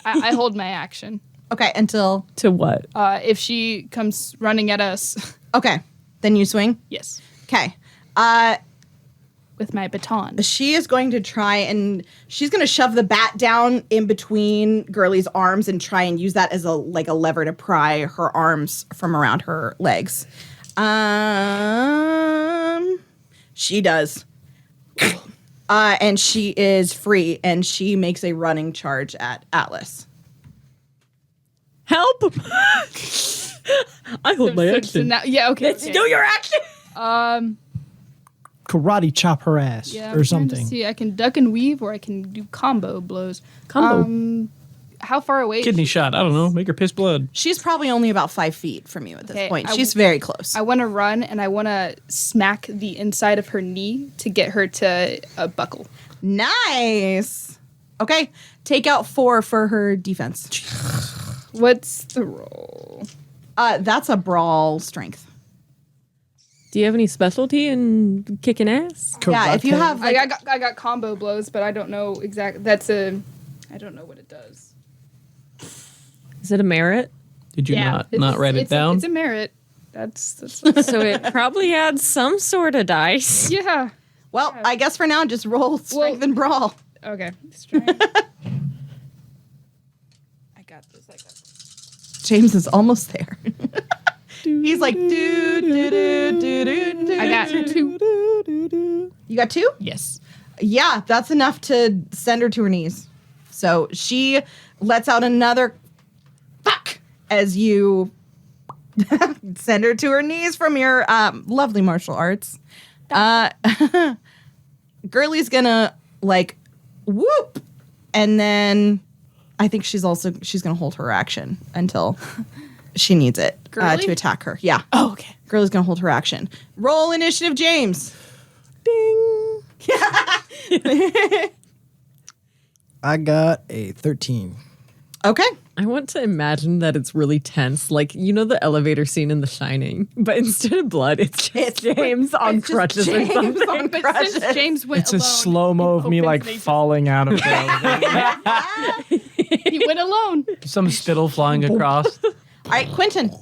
I hold my action. Okay, until To what? If she comes running at us, okay, then you swing. yes, Okay. with my baton. She is going to try and she's going to shove the bat down in between Girly's arms and try and use that as a lever to pry her arms from around her legs. She does. And she is free and she makes a running charge at Atlas. Help! I hold my So action. now, yeah, okay. Do your action. Karate chop her ass Yeah, or I'm trying to something. see, I can duck and weave, or I can do combo blows. Combo. How far away? Kidney shot. I don't know. Make her piss blood. She's probably only about 5 feet from you at this Okay, point. She's very close. I want to run and I want to smack the inside of her knee to get her to buckle. Nice. Okay, take out 4 for her defense. What's the roll? That's a brawl strength. Do you have any specialty in kicking ass? Yeah, if you Karate. have like, I got combo blows, but I don't know exactly. I don't know what it does. Is it a merit? Did you not write it it's down? It's a merit. That's So it probably adds some sort of dice. yeah. well, I guess for now just roll strength and brawl. Okay. Strength. I got this. James is almost there. He's like do do do do do do. I got 2. You got 2? Yes. Yeah, that's enough to send her to her knees. So she lets out another fuck as you send her to her knees from your lovely martial arts. Girly's gonna like whoop, and then I think she's gonna hold her action until she needs it Girly? to attack her. Yeah. Oh, okay. Girly's gonna hold her action. Roll initiative, James. Ding. I got a 13. Okay. I want to imagine that it's really tense, like you know the elevator scene in The Shining, but instead of blood, it's just James on it's just crutches James or something. on But crutches. since James went It's a alone, slow mo of me opens like and they just- falling out of the elevator. He went alone. Some spittle flying across. All right, Quinten.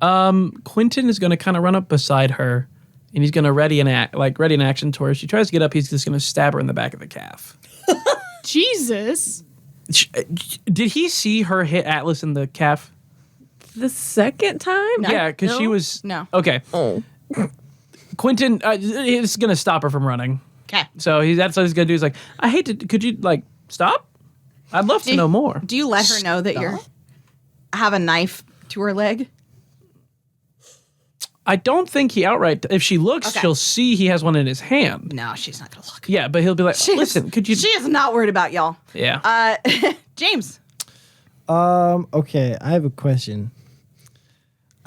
Quinten is going to kind of run up beside her, and he's going to ready an action to her. She tries to get up. He's just going to stab her in the back of the calf. Jesus. Did he see her hit Atlas in the calf? The second time? Yeah, because she No? was No. okay. Oh. Quinten is going to stop her from running. Okay. So that's what he's going to do. He's like, I hate to. Could you like stop? I'd love to know more. Do you let her know that you have a knife to her leg? I don't think he outright. If she looks, Okay. she'll see he has one in his hand. No, she's not gonna look. Yeah, but he'll be like, listen, could you? She is not worried about y'all. Yeah. James. Okay, I have a question.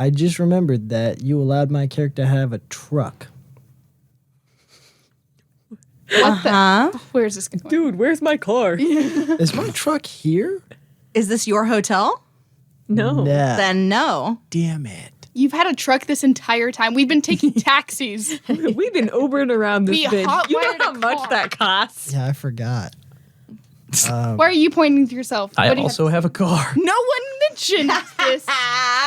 I just remembered that you allowed my character to have a truck. Where's this going? Dude, where's my car? Is my truck here? Is this your hotel? No. Nah. Then no. Damn it. You've had a truck this entire time. We've been taking taxis. We've been Ubering around this We bitch. You know hotwired how a much car. that costs? Yeah, I forgot. Why are you pointing to yourself? I What do you also have a car. No one mentioned this.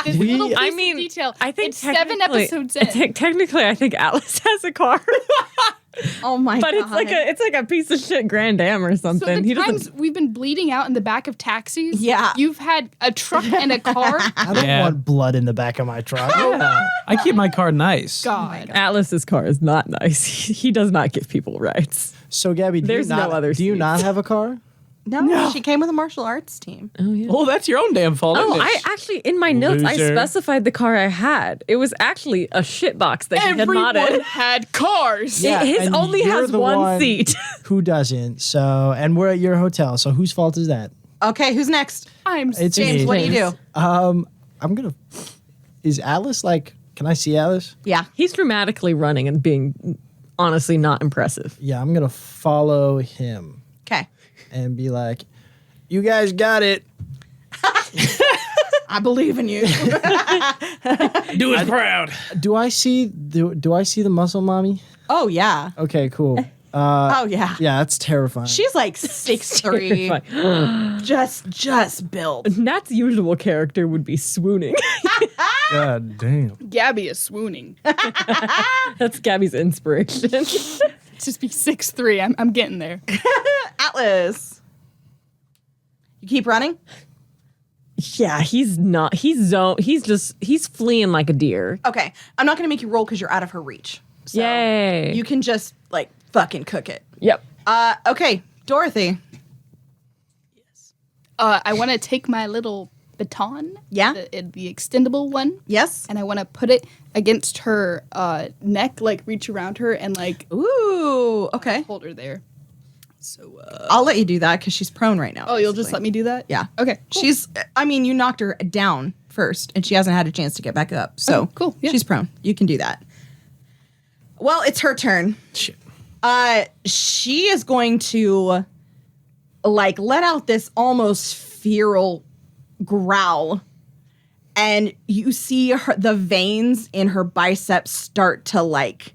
This little piece I of mean, detail. I think it's 7 technically- episodes in. Technically, I think Alice has a car. Oh my But god. it's like a piece of shit Grand Am or So something. the He times doesn't. we've been bleeding out in the back of taxis, Yeah. you've had a truck and a car. I don't Yeah. want blood in the back of my truck. Yeah. I keep my car nice. God. Atlas's car is not nice. He does not give people rights. So Gabby, There's no other do you seats. not have a car? no, she came with a martial arts team. Oh yeah. Well, that's your own damn fault. Oh, isn't it? I actually in my notes I Loser. specified the car I had. It was actually a shitbox that he had Everyone modded. had cars. Yeah, His and only you're has the one seat. Who doesn't? So, and we're at your hotel. So whose fault is that? Okay, who's next? It's James, me. what do you do? I'm gonna. Is Alice like? Can I see Alice? Yeah. He's dramatically running and being honestly not impressive. Yeah, I'm gonna follow him Okay. and be like, "You guys got it." I believe in you. Do it proud. Do I see the muscle mommy? Oh yeah. Okay, cool. Oh yeah. Yeah, that's terrifying. She's like 6'3". just built. Nat's usual character would be swooning. God damn. Gabby is swooning. That's Gabby's inspiration. Just be 6'3". I'm getting there. Atlas. You keep running? Yeah, he's not. He's fleeing like a deer. Okay. I'm not gonna make you roll because you're out of her reach. So Yay. You can just like fucking cook it. Yep. Okay, Dorothy. I want to take my little baton. Yeah? The extendable one. Yes? And I want to put it against her neck, like reach around her and like Ooh, okay. hold her there. So, I'll let you do that because she's prone right now. oh, you'll just basically. let me do that? Yeah. Okay. Cool. You knocked her down first and she hasn't had a chance to get back up. So Okay, cool, yeah. she's prone. You can do that. Well, it's her turn. Shit. She is going to like let out this almost feral growl. And you see the veins in her biceps start to like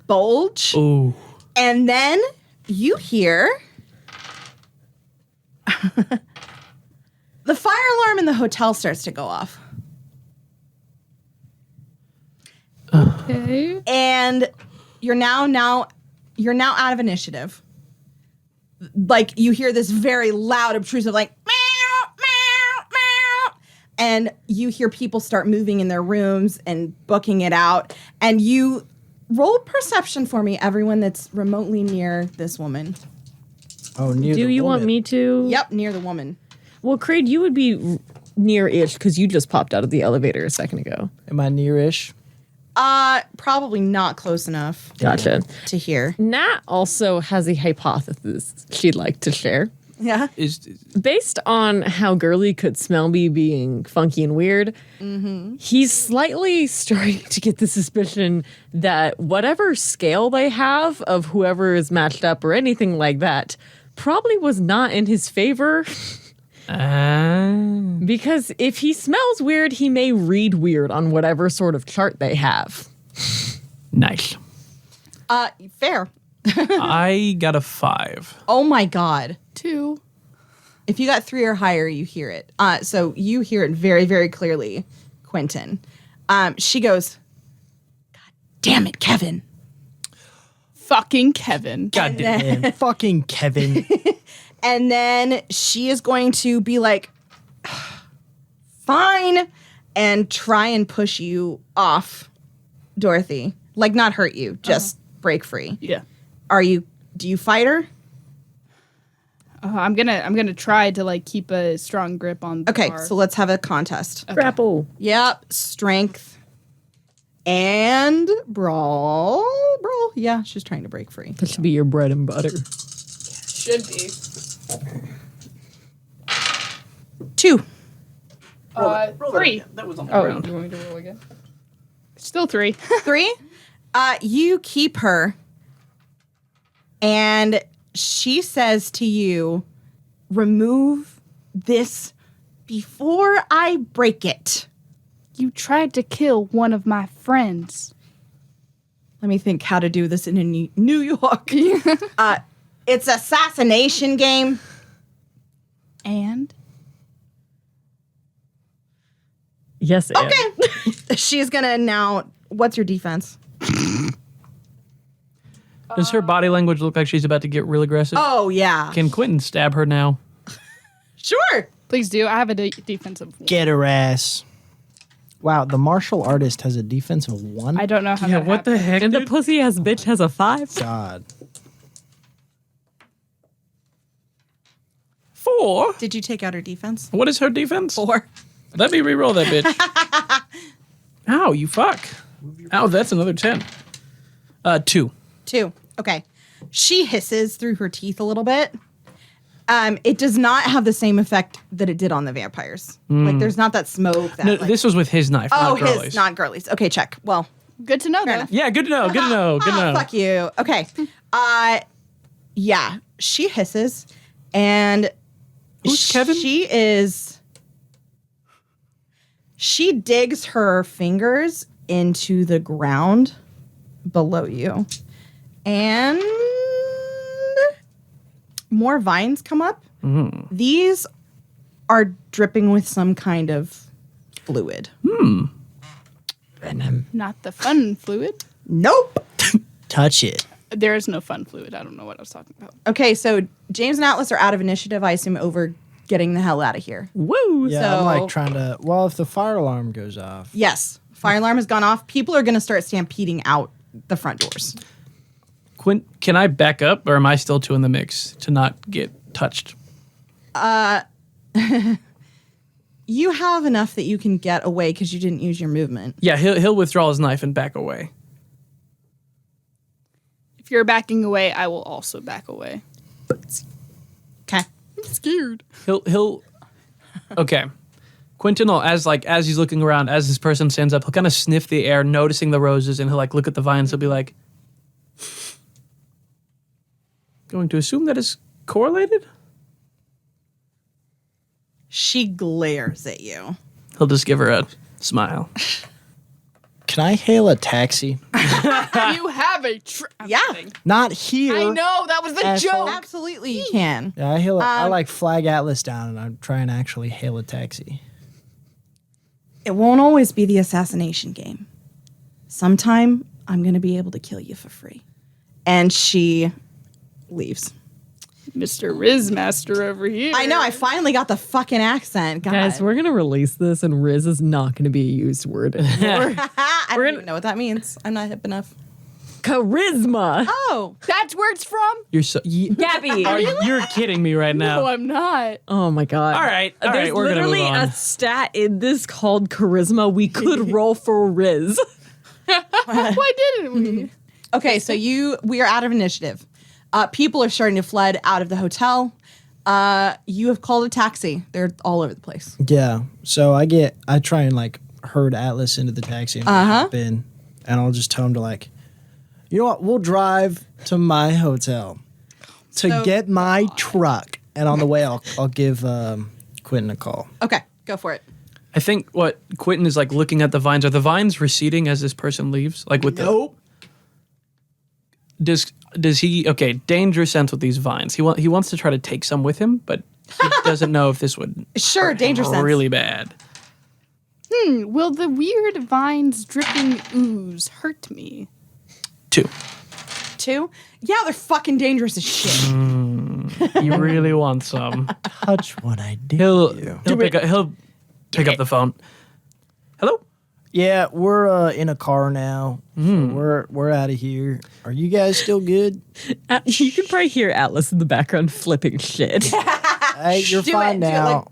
bulge. Ooh. And then you hear the fire alarm in the hotel starts to go off. Okay. And you're now out of initiative. Like you hear this very loud, obtrusive, like meow, meow, meow, and you hear people start moving in their rooms and booking it out. And you roll perception for me, everyone that's remotely near this woman. Oh, near Do the you want woman. me to? Yep, near the woman. Well, Craig, you would be near-ish because you just popped out of the elevator a second ago. Am I near-ish? Probably not close enough Gotcha. to hear. Nat also has a hypothesis she'd like to share. Yeah. Based on how Gurley could smell me being funky and weird, he's slightly starting to get the suspicion that whatever scale they have of whoever is matched up or anything like that probably was not in his favor. Because if he smells weird, he may read weird on whatever sort of chart they have. Nice. Fair. I got a 5. Oh my God. 2. If you got 3 or higher, you hear it. So you hear it very, very clearly, Quinten. She goes, God damn it, Kevin. Fucking Kevin. God damn. And fucking Kevin. And then she is going to be like, fine, and try and push you off, Dorothy. Like, not hurt you, just break free. Yeah. Do you fight her? I'm gonna try to like keep a strong grip on the Okay, bar. so let's have a contest. Grapple. Yep, strength and brawl. Brawl. Yeah, she's trying to break free. That should be your bread and butter. Should be. 2. 3. That was on the Oh, ground. you want me to roll again? Still 3. 3. You keep her, and she says to you, remove this before I break it. You tried to kill one of my friends. Let me think how to do this in New York. It's assassination game. And Yes, and. Okay. She's gonna now. What's your defense? Does her body language look like she's about to get real aggressive? Oh, yeah. Can Quinten stab her now? Sure. Please do. I have a defensive one. Get her ass. Wow, the martial artist has a defensive 1? I don't know how Yeah, that what the happened. heck, And the dude? pussy ass bitch has a 5. God. 4? Did you take out her defense? What is her defense? 4. Let me re-roll that bitch. Ow, you fuck. Ow, that's another 10. 2. 2. Okay. She hisses through her teeth a little bit. It does not have the same effect that it did on the vampires. Like, there's not that smoke. That, No, like, this was with his knife, oh, not Girly's. his, not Girly's. Okay, check. Well, Good to know, though. enough. Yeah, good to know, good to know, good to know. fuck you. Okay. Yeah, she hisses, and Who's Kevin? She digs her fingers into the ground below you, and more vines come up. These are dripping with some kind of fluid. Venom. Not the fun fluid. Nope. Touch it. There is no fun fluid. I don't know what I was talking about. Okay, so James and Atlas are out of initiative, I assume, over getting the hell out of here. Woo! Yeah, I'm So- like trying to. Well, if the fire alarm goes off, Yes, fire alarm has gone off. People are going to start stampeding out the front doors. Quint, can I back up, or am I still too in the mix to not get touched? You have enough that you can get away because you didn't use your movement. Yeah, he'll withdraw his knife and back away. If you're backing away, I will also back away. Okay. I'm scared. He'll okay. Quinten will, as he's looking around, as this person stands up, he'll kind of sniff the air, noticing the roses, and he'll like look at the vines. He'll be like, going to assume that is correlated? She glares at you. He'll just give her a smile. can I hail a taxi? You have a Yeah. Not here. I know that was the Asshole. joke. Absolutely, you can. Yeah, I hail. I like flag Atlas down, and I try and actually hail a taxi. It won't always be the assassination game. Sometime I'm going to be able to kill you for free. And she leaves. Mr. Rizmaster over here. I know, I finally got the fucking accent. God. Guys, we're going to release this and Riz is not going to be a used word anymore. I don't even know what that means. I'm not hip enough. Charisma. Oh, That's where it's from? You're so Gabby. you're kidding me right now. No, I'm not. Oh my God. All right, There's we're gonna move literally on. a stat in this called charisma. We could roll for Riz. Why didn't we? okay. So we are out of initiative. People are starting to flood out of the hotel. You have called a taxi. They're all over the place. Yeah. So I try and like herd Atlas into the taxi and hop in, and I'll just tell him to like, you know what? We'll drive to my hotel to So- get my truck, and on the way I'll give Quinten a call. Okay, go for it. I think what Quinten is like looking at the vines. Are the vines receding as this person leaves? Like with does he? Okay, danger sense with these vines. He wants to try to take some with him, but he doesn't know if this would Sure, hurt him danger sense. really bad. Will the weird vines dripping ooze hurt me? 2. 2? Yeah, they're fucking dangerous as shit. You really want some? Touch what I did. He'll pick up the phone. Hello. Yeah, we're in a car now. So we're out of here. Are you guys still good? You can probably hear Atlas in the background flipping shit. Hey, you're Do fine it, now.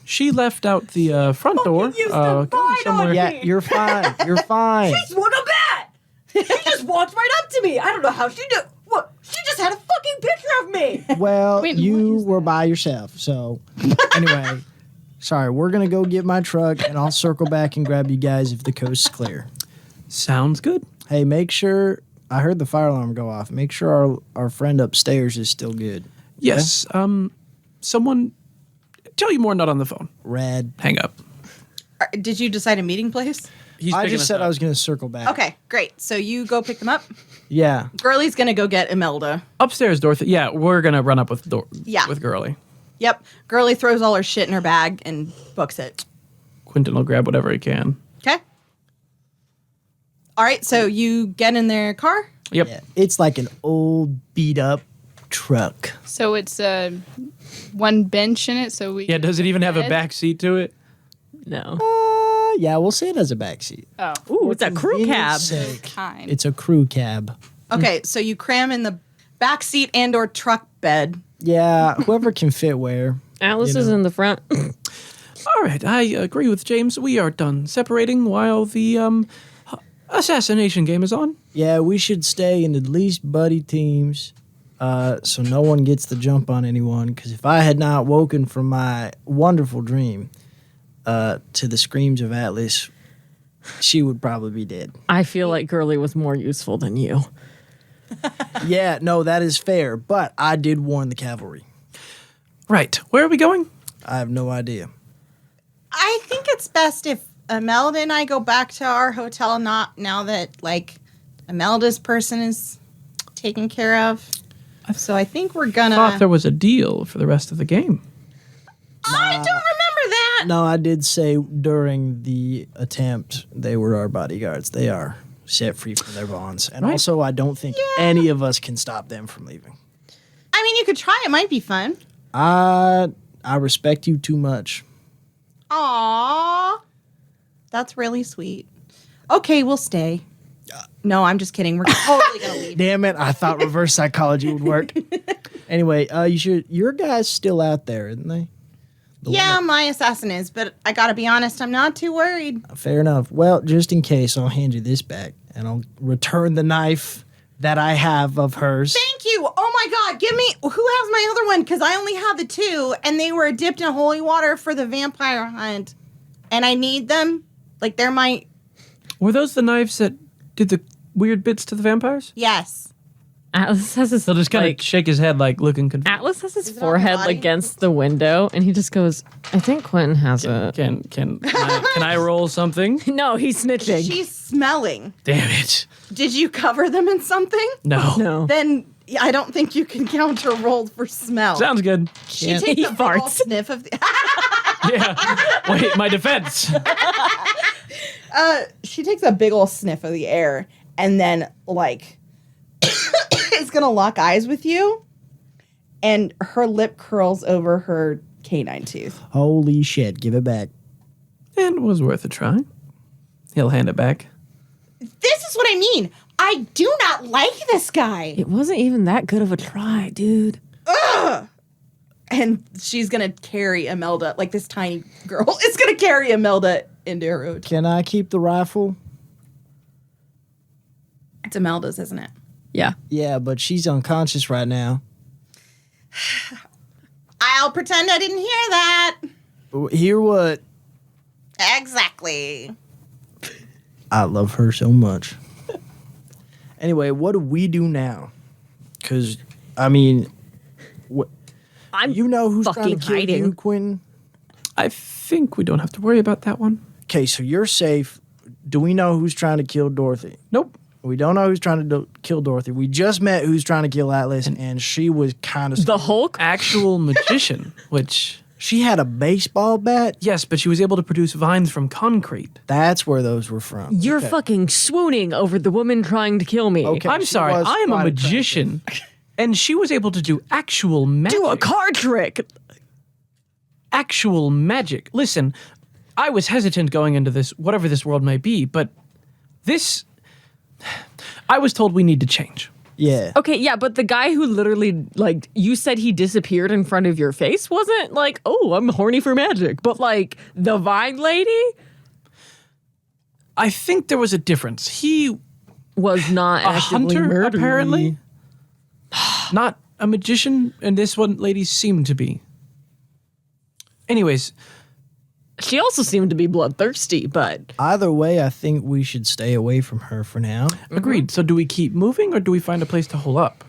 She left out the front door. Going somewhere. Yeah, you're fine. You're fine. What a bat! She just walked right up to me. I don't know how she did. What? She just had a fucking picture of me. Well, Wait, you what is were by yourself. So, anyway, sorry. We're going to go get my truck, and I'll circle back and grab you guys if the coast's clear. Sounds good. Hey, make sure, I heard the fire alarm go off. Make sure our friend upstairs is still good. Yes. Someone tell you more. Not on the phone. Rad. Hang up. Did you decide a meeting place? He's I picking just us said up. I was going to circle back. Okay, great. So you go pick them up. Yeah. Girly's gonna go get Imelda. Upstairs, Dorothy. Yeah, we're gonna run up with Yeah. with Girly. Yep. Girly throws all her shit in her bag and books it. Quinten will grab whatever he can. Okay. All right. So you get in their car. Yep. Yeah, it's like an old beat up truck. So it's one bench in it. So we. Yeah, does it even have a bed? back seat to it? No. Yeah, we'll say it as a backseat. Oh, Ooh, it's a crew cab. kind. It's a crew cab. Okay, so you cram in the back seat and or truck bed. Yeah, whoever can fit where. Alice is in the front. All right, I agree with James. We are done separating while the assassination game is on. Yeah, we should stay in at least buddy teams so no one gets the jump on anyone. Because if I had not woken from my wonderful dream to the screams of Atlas, she would probably be dead. I feel like Girly was more useful than you. Yeah, no, that is fair. But I did warn the cavalry. Right, where are we going? I have no idea. I think it's best if Imelda and I go back to our hotel not now that like Imelda's person is taken care of. So I think we're gonna Thought there was a deal for the rest of the game. I don't remember that. No, I did say during the attempt they were our bodyguards. They are set free from their bonds. And Right. also, I don't think any of us can stop them from leaving. I mean you could try, it might be fun. I respect you too much. Aww. That's really sweet. Okay, we'll stay. No, I'm just kidding. We're totally gonna leave. Damn it! I thought reverse psychology would work. Anyway, your guy's still out there, isn't they? Yeah, my assassin is, but I gotta be honest, I'm not too worried. Fair enough. Well, just in case, I'll hand you this back, and I'll return the knife that I have of hers. Thank you. Oh my God, give me. Who has my other one? Because I only have the two, and they were dipped in holy water for the vampire hunt, and I need them. Like they're my. Were those the knives that did the weird bits to the vampires? Yes. Atlas has his He'll just kind of like, shake his head like looking confused. Atlas has his Is it on your forehead body? against the window, and he just goes, "I think Quinten has a." Can I roll something? No, he's snitching. She's smelling. Damn it. Did you cover them in something? No. No. Then I don't think you can counter roll for smell. Sounds good. She Can't- takes He a big ol' farts. sniff of the. Yeah. Wait, my defense. She takes a big old sniff of the air and then like is gonna lock eyes with you, and her lip curls over her canine tooth. Holy shit! Give it back. And it was worth a try. He'll hand it back. This is what I mean. I do not like this guy. It wasn't even that good of a try, dude. And she's gonna carry Imelda, like this tiny girl is gonna carry Imelda into her hotel. Can I keep the rifle? It's Imelda's, isn't it? Yeah. Yeah, but she's unconscious right now. I'll pretend I didn't hear that. Hear what? Exactly. I love her so much. Anyway, what do we do now? Because, I mean, I'm you know who's trying fucking to kill hiding. you, Quinten? I think we don't have to worry about that one. Okay, so you're safe. Do we know who's trying to kill Dorothy? Nope. We don't know who's trying to kill Dorothy. We just met who's trying to kill Atlas, and she was kind of... The Hulk? Actual magician, which... She had a baseball bat? Yes, but she was able to produce vines from concrete. That's where those were from. You're Okay. fucking swooning over the woman trying to kill me. Okay. I'm she sorry, was I am a quite magician. And she was able to do actual magic. Do a card trick. Actual magic. Listen, I was hesitant going into this, whatever this world may be, but this... I was told we need to change. Yeah. Okay, yeah, but the guy who literally, like, you said he disappeared in front of your face wasn't like, oh, I'm horny for magic. But, like, the Vine lady I think there was a difference. He... was not A actively hunter, murdering apparently? me. Not a magician, and this one lady seemed to be. Anyways, She also seemed to be bloodthirsty, but Either way, I think we should stay away from her for now. agreed. So do we keep moving, or do we find a place to hole up?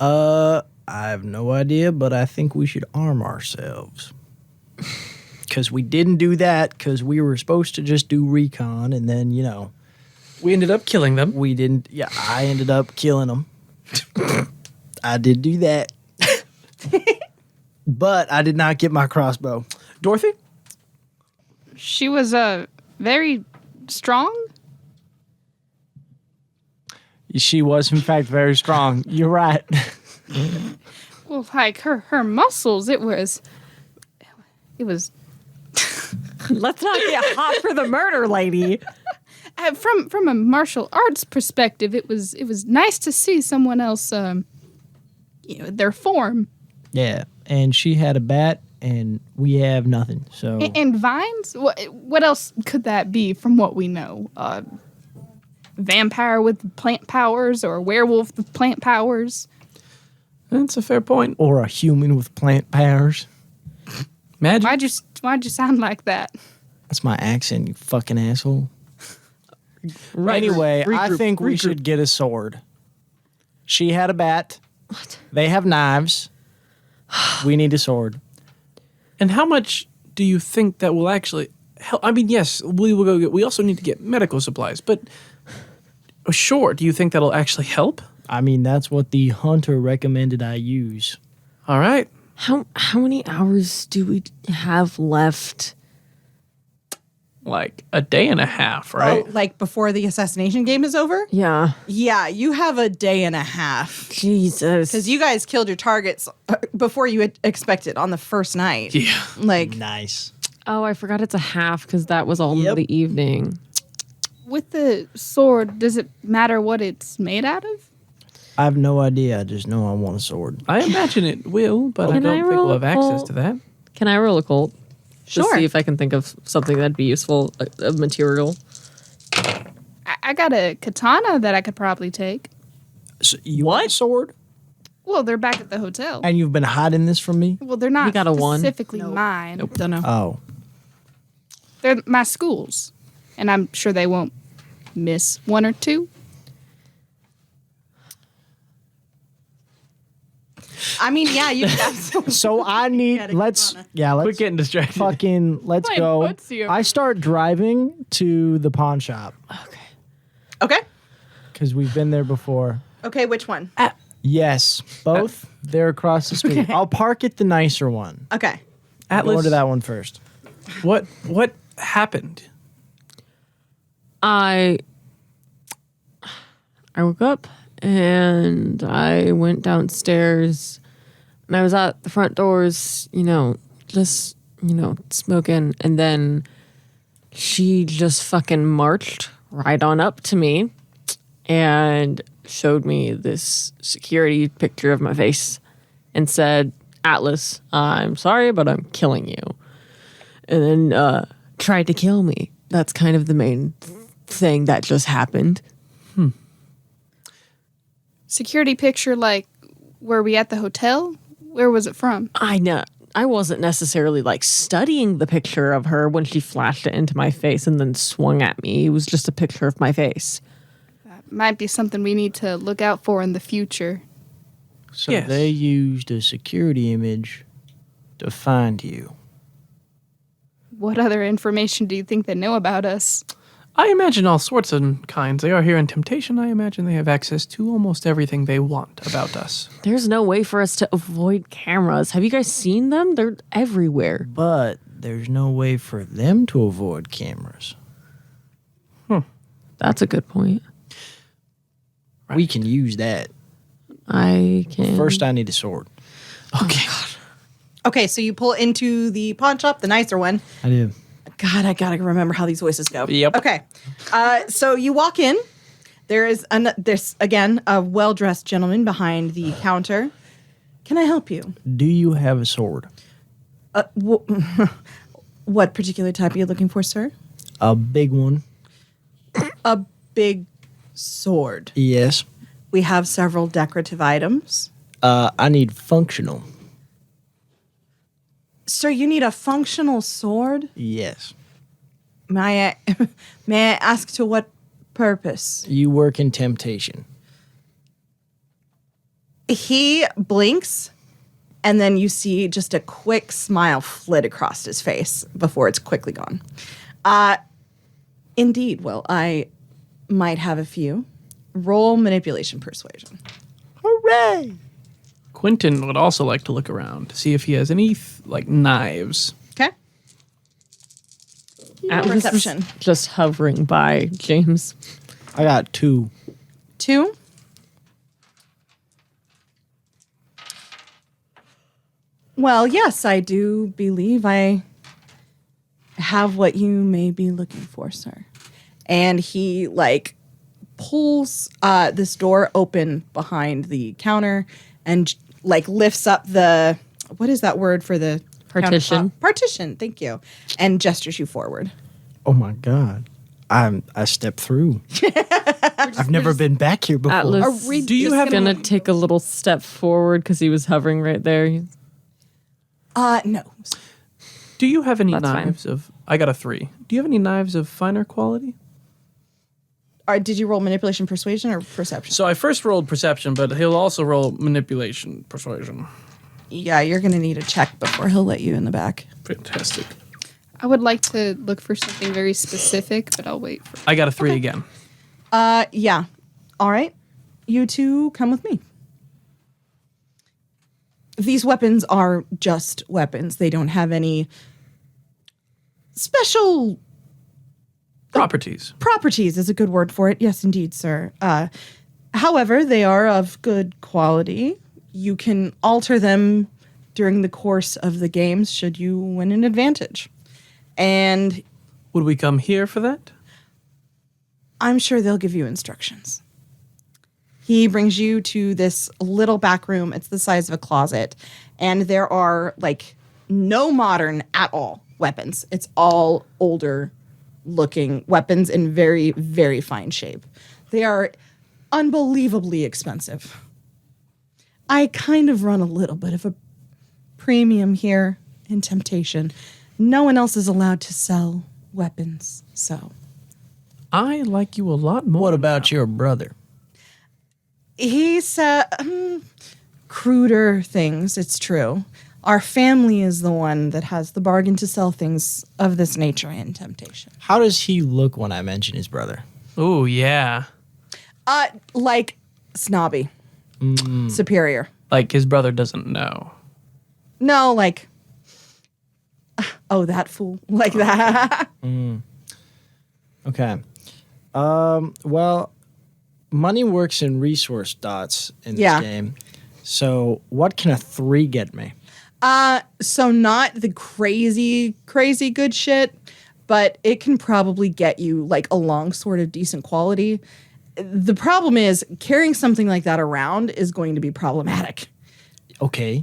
I have no idea, but I think we should arm ourselves. Because we didn't do that because we were supposed to just do recon, and then, you know, We ended up killing them. we didn't. Yeah, I ended up killing them. I did do that. But I did not get my crossbow. Dorothy? She was very strong. She was, in fact, very strong. You're right. Well, like her muscles, it was. Let's not get hot for the murder lady. From a martial arts perspective, it was nice to see someone else, their form. Yeah, and she had a bat, and we have nothing. So And vines? What else could that be from what we know? Vampire with plant powers or werewolf with plant powers? That's a fair point. or a human with plant powers. Magic. Why'd you sound like that? That's my accent, you fucking asshole. Right. Anyway, I Regroup, think we regroup. should get a sword. She had a bat. What? They have knives. We need a sword. And how much do you think that will actually help? I mean, yes, we will go get. We also need to get medical supplies, but sure. Do you think that'll actually help? I mean, that's what the hunter recommended I use. All right. How many hours do we have left? Like a day and a half, right? Oh, like before the assassination game is over? Yeah. Yeah, you have a day and a half. Jesus. Because you guys killed your targets before you had expected on the first night. Yeah. Like, Nice. Oh, I forgot it's a half because that was all Yep. in the evening. With the sword, does it matter what it's made out of? I have no idea. I just know I want a sword. I imagine it will, but I Can don't I think we'll roll have a access cult? to that. Can I roll a cult? Sure. Just see if I can think of something that'd be useful, a material. I got a katana that I could probably take. So you want a sword? Well, they're back at the hotel. And you've been hiding this from me? Well, they're not got a one? specifically mine. don't know. Oh. They're my school's, and I'm sure they won't miss one or two. I mean, yeah, you could absolutely. So I need, Got a let's Quit getting distracted. let's Playing go. footsie. I start driving to the pawn shop Okay. because we've been there before. Okay, which one? Yes, both. They're across the street. I'll park at the nicer one. Okay. Go Atlas, to that one first. what happened? I woke up and I went downstairs and I was at the front doors, just, smoking. And then she just fucking marched right on up to me and showed me this security picture of my face and said, Atlas, I'm sorry, but I'm killing you. And then tried to kill me. That's kind of the main thing that just happened. Security picture, like, were we at the hotel? Where was it from? I know. I wasn't necessarily like studying the picture of her when she flashed it into my face and then swung at me. It was just a picture of my face. Might be something we need to look out for in the future. So Yes. they used a security image to find you. What other information do you think they know about us? I imagine all sorts of kinds. They are here in Temptation. I imagine they have access to almost everything they want about us. There's no way for us to avoid cameras. Have you guys seen them? They're everywhere. But there's no way for them to avoid cameras. That's a good point. We can use that. I can. First, I need a sword. Okay. Okay, so you pull into the pawn shop, the nicer one. I do. God, I gotta remember how these voices go. Yep. Okay, so you walk in. There's again a well-dressed gentleman behind the counter. Can I help you? Do you have a sword? What particular type are you looking for, sir? A big one. A big sword. Yes. We have several decorative items. I need functional. Sir, you need a functional sword? Yes. May I ask to what purpose? You work in Temptation. He blinks, and then you see just a quick smile flit across his face before it's quickly gone. Indeed, well, I might have a few. Roll manipulation persuasion. Hooray! Quinten would also like to look around to see if he has any knives. Okay. Atlas is Perception. just hovering by James. I got 2. 2. Well, yes, I do believe I have what you may be looking for, sir. And he pulls this door open behind the counter and lifts up the, what is that word for the Partition. countertop? Partition, thank you. And gestures you forward. Oh my god. I stepped through. I've never been back here before. Atlas Do you have gonna take a little step forward because he was hovering right there. No. Do you have any That's fine. knives of? I got a 3. Do you have any knives of finer quality? Did you roll manipulation, persuasion, or perception? So I first rolled perception, but he'll also roll manipulation, persuasion. Yeah, you're going to need a check before he'll let you in the back. Fantastic. I would like to look for something very specific, but I'll wait for I got a 3 again. Yeah. All right. You two come with me. These weapons are just weapons. They don't have any special Properties. properties is a good word for it. Yes, indeed, sir. However, they are of good quality. You can alter them during the course of the games should you win an advantage. And Would we come here for that? I'm sure they'll give you instructions. He brings you to this little back room. It's the size of a closet. And there are no modern at all weapons. It's all older looking weapons in very, very fine shape. They are unbelievably expensive. I kind of run a little bit of a premium here in Temptation. No one else is allowed to sell weapons, so. I like you a lot more. What about your brother? He's cruder things, it's true. Our family is the one that has the bargain to sell things of this nature in Temptation. How does he look when I mention his brother? Oh, yeah. Snobby. Superior. Like his brother doesn't know. No, oh, that fool. Like that. Okay. Well, money works in resource dots in this game. So what can a 3 get me? So not the crazy, crazy good shit, but it can probably get you a long sword of decent quality. The problem is carrying something like that around is going to be problematic. Okay.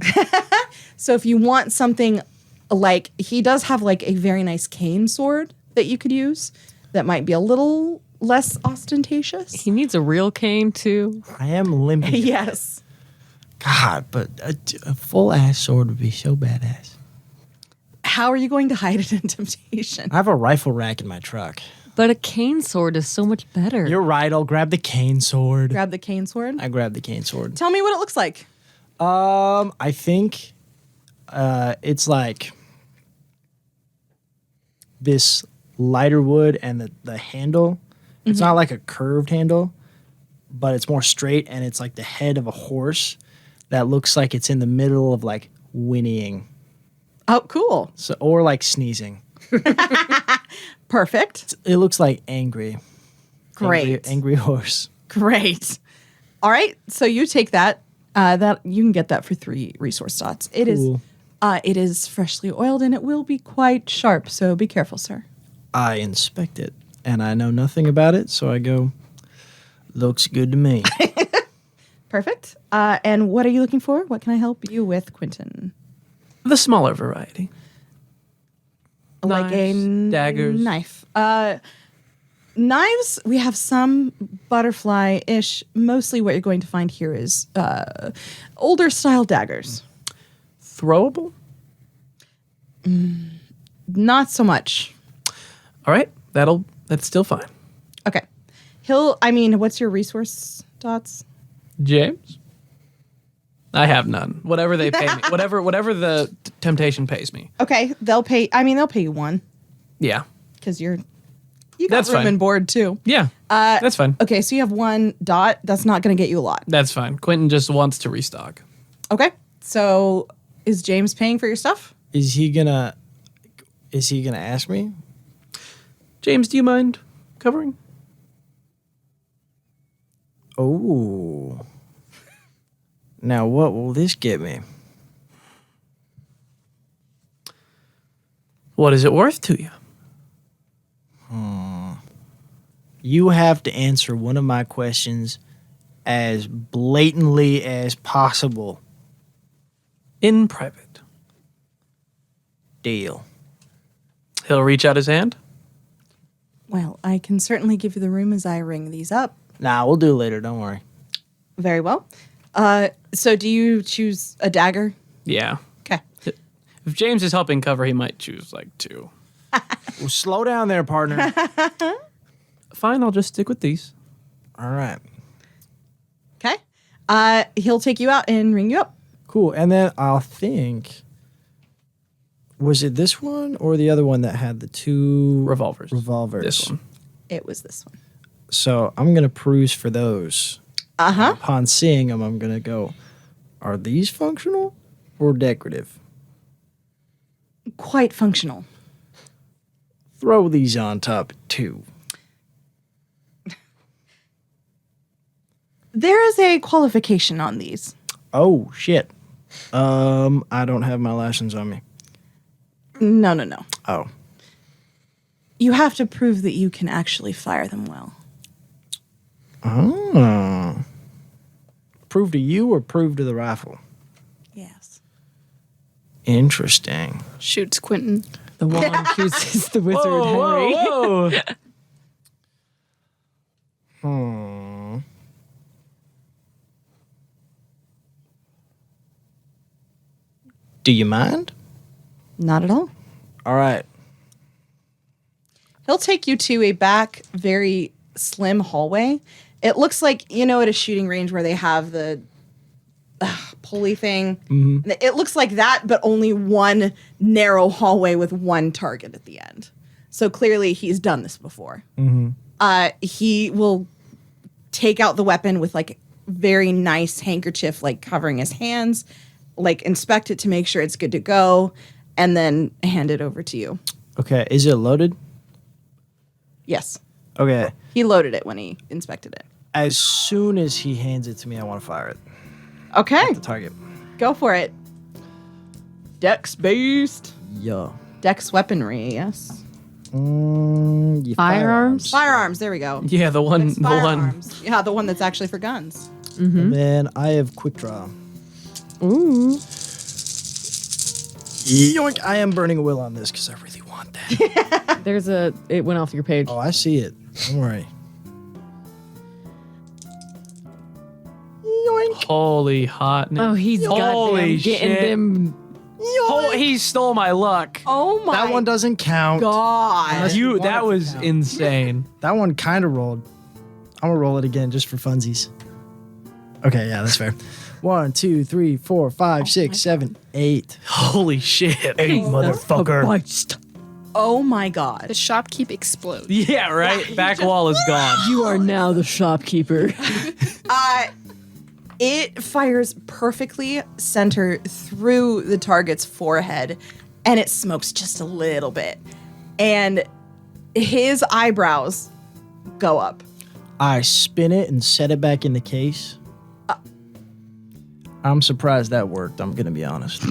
So if you want something he does have a very nice cane sword that you could use that might be a little less ostentatious. He needs a real cane too. I am limping. Yes. God, but a full ass sword would be so badass. How are you going to hide it in Temptation? I have a rifle rack in my truck. But a cane sword is so much better. You're right. I'll grab the cane sword. Grab the cane sword. I grab the cane sword. Tell me what it looks like. I think it's this lighter wood and the handle. It's not like a curved handle, but it's more straight and it's like the head of a horse that looks like it's in the middle of whinnying. Oh, cool. So or sneezing. Perfect. It looks like angry. Great. Angry horse. Great. All right. So you take that. That you can get that for 3 resource dots. It is. Cool. It is freshly oiled and it will be quite sharp. So be careful, sir. I inspect it and I know nothing about it, so I go, looks good to me. Perfect. And what are you looking for? What can I help you with, Quinten? The smaller variety. Like a Knives, daggers. knife. Knives, we have some butterfly-ish. Mostly what you're going to find here is older style daggers. Throwable? Not so much. All right. That's still fine. Okay. What's your resource dots? James? I have none. Whatever they pay me. Whatever the temptation pays me. Okay, they'll pay you 1 Yeah. because you got That's room fine. and board too. Yeah. That's fine. Okay, so you have 1 dot. That's not going to get you a lot. That's fine. Quinten just wants to restock. Okay, so is James paying for your stuff? Is he gonna ask me? James, do you mind covering? Oh. Now what will this get me? What is it worth to you? You have to answer one of my questions as blatantly as possible. In private. Deal. He'll reach out his hand. Well, I can certainly give you the room as I ring these up. Nah, we'll do it later. Don't worry. Very well. So do you choose a dagger? Yeah. Okay. If James is helping cover, he might choose like 2. Well, slow down there, partner. Fine, I'll just stick with these. All right. Okay. He'll take you out and ring you up. Cool. And then I'll think, was it this one or the other one that had the 2 Revolvers. revolvers? This one. It was this one. So I'm going to peruse for those. Uh-huh. Upon seeing them, I'm going to go, are these functional or decorative? Quite functional. Throw these on top too. There is a qualification on these. Oh, shit. I don't have my license on me. No. Oh. You have to prove that you can actually fire them well. Oh. Prove to you or prove to the rifle? Yes. Interesting. Shoots Quinten. The one chooses the wizard Henry. Whoa. Do you mind? Not at all. All right. He'll take you to a back, very slim hallway. It looks like, at a shooting range where they have the pulley thing. Mm-hmm. It looks like that, but only one narrow hallway with one target at the end. So clearly he's done this before. Mm-hmm. He will take out the weapon with like very nice handkerchief, like covering his hands, like inspect it to make sure it's good to go, and then hand it over to you. Okay. Is it loaded? Yes. Okay. He loaded it when he inspected it. As soon as he hands it to me, I want to fire it. Okay. The target. Go for it. Dex based. Yeah. Dex weaponry, yes. Firearms? Firearms, there we go. Yeah, the one. It's The one. firearms. Yeah, the one that's actually for guns. And then I have quick draw. Ooh. Yoink. I am burning a will on this because I really want that. It went off your page. Oh, I see it. Don't worry. Yoink. Holy hot. Oh, he's Holy goddamn getting shit. them. Oh, he stole my luck. Oh my That one doesn't count. god. Unless you want That it to was count. insane. That one kind of rolled. I'm gonna roll it again just for funsies. Okay, yeah, that's fair. 1, 2, 3, 4, 5, 6, 7, 8. Holy shit. 8, motherfucker. Oh my god. The shopkeep explodes. Yeah, right? Back wall is gone. You are now the shopkeeper. It fires perfectly center through the target's forehead, and it smokes just a little bit. And his eyebrows go up. I spin it and set it back in the case. I'm surprised that worked, I'm gonna be honest.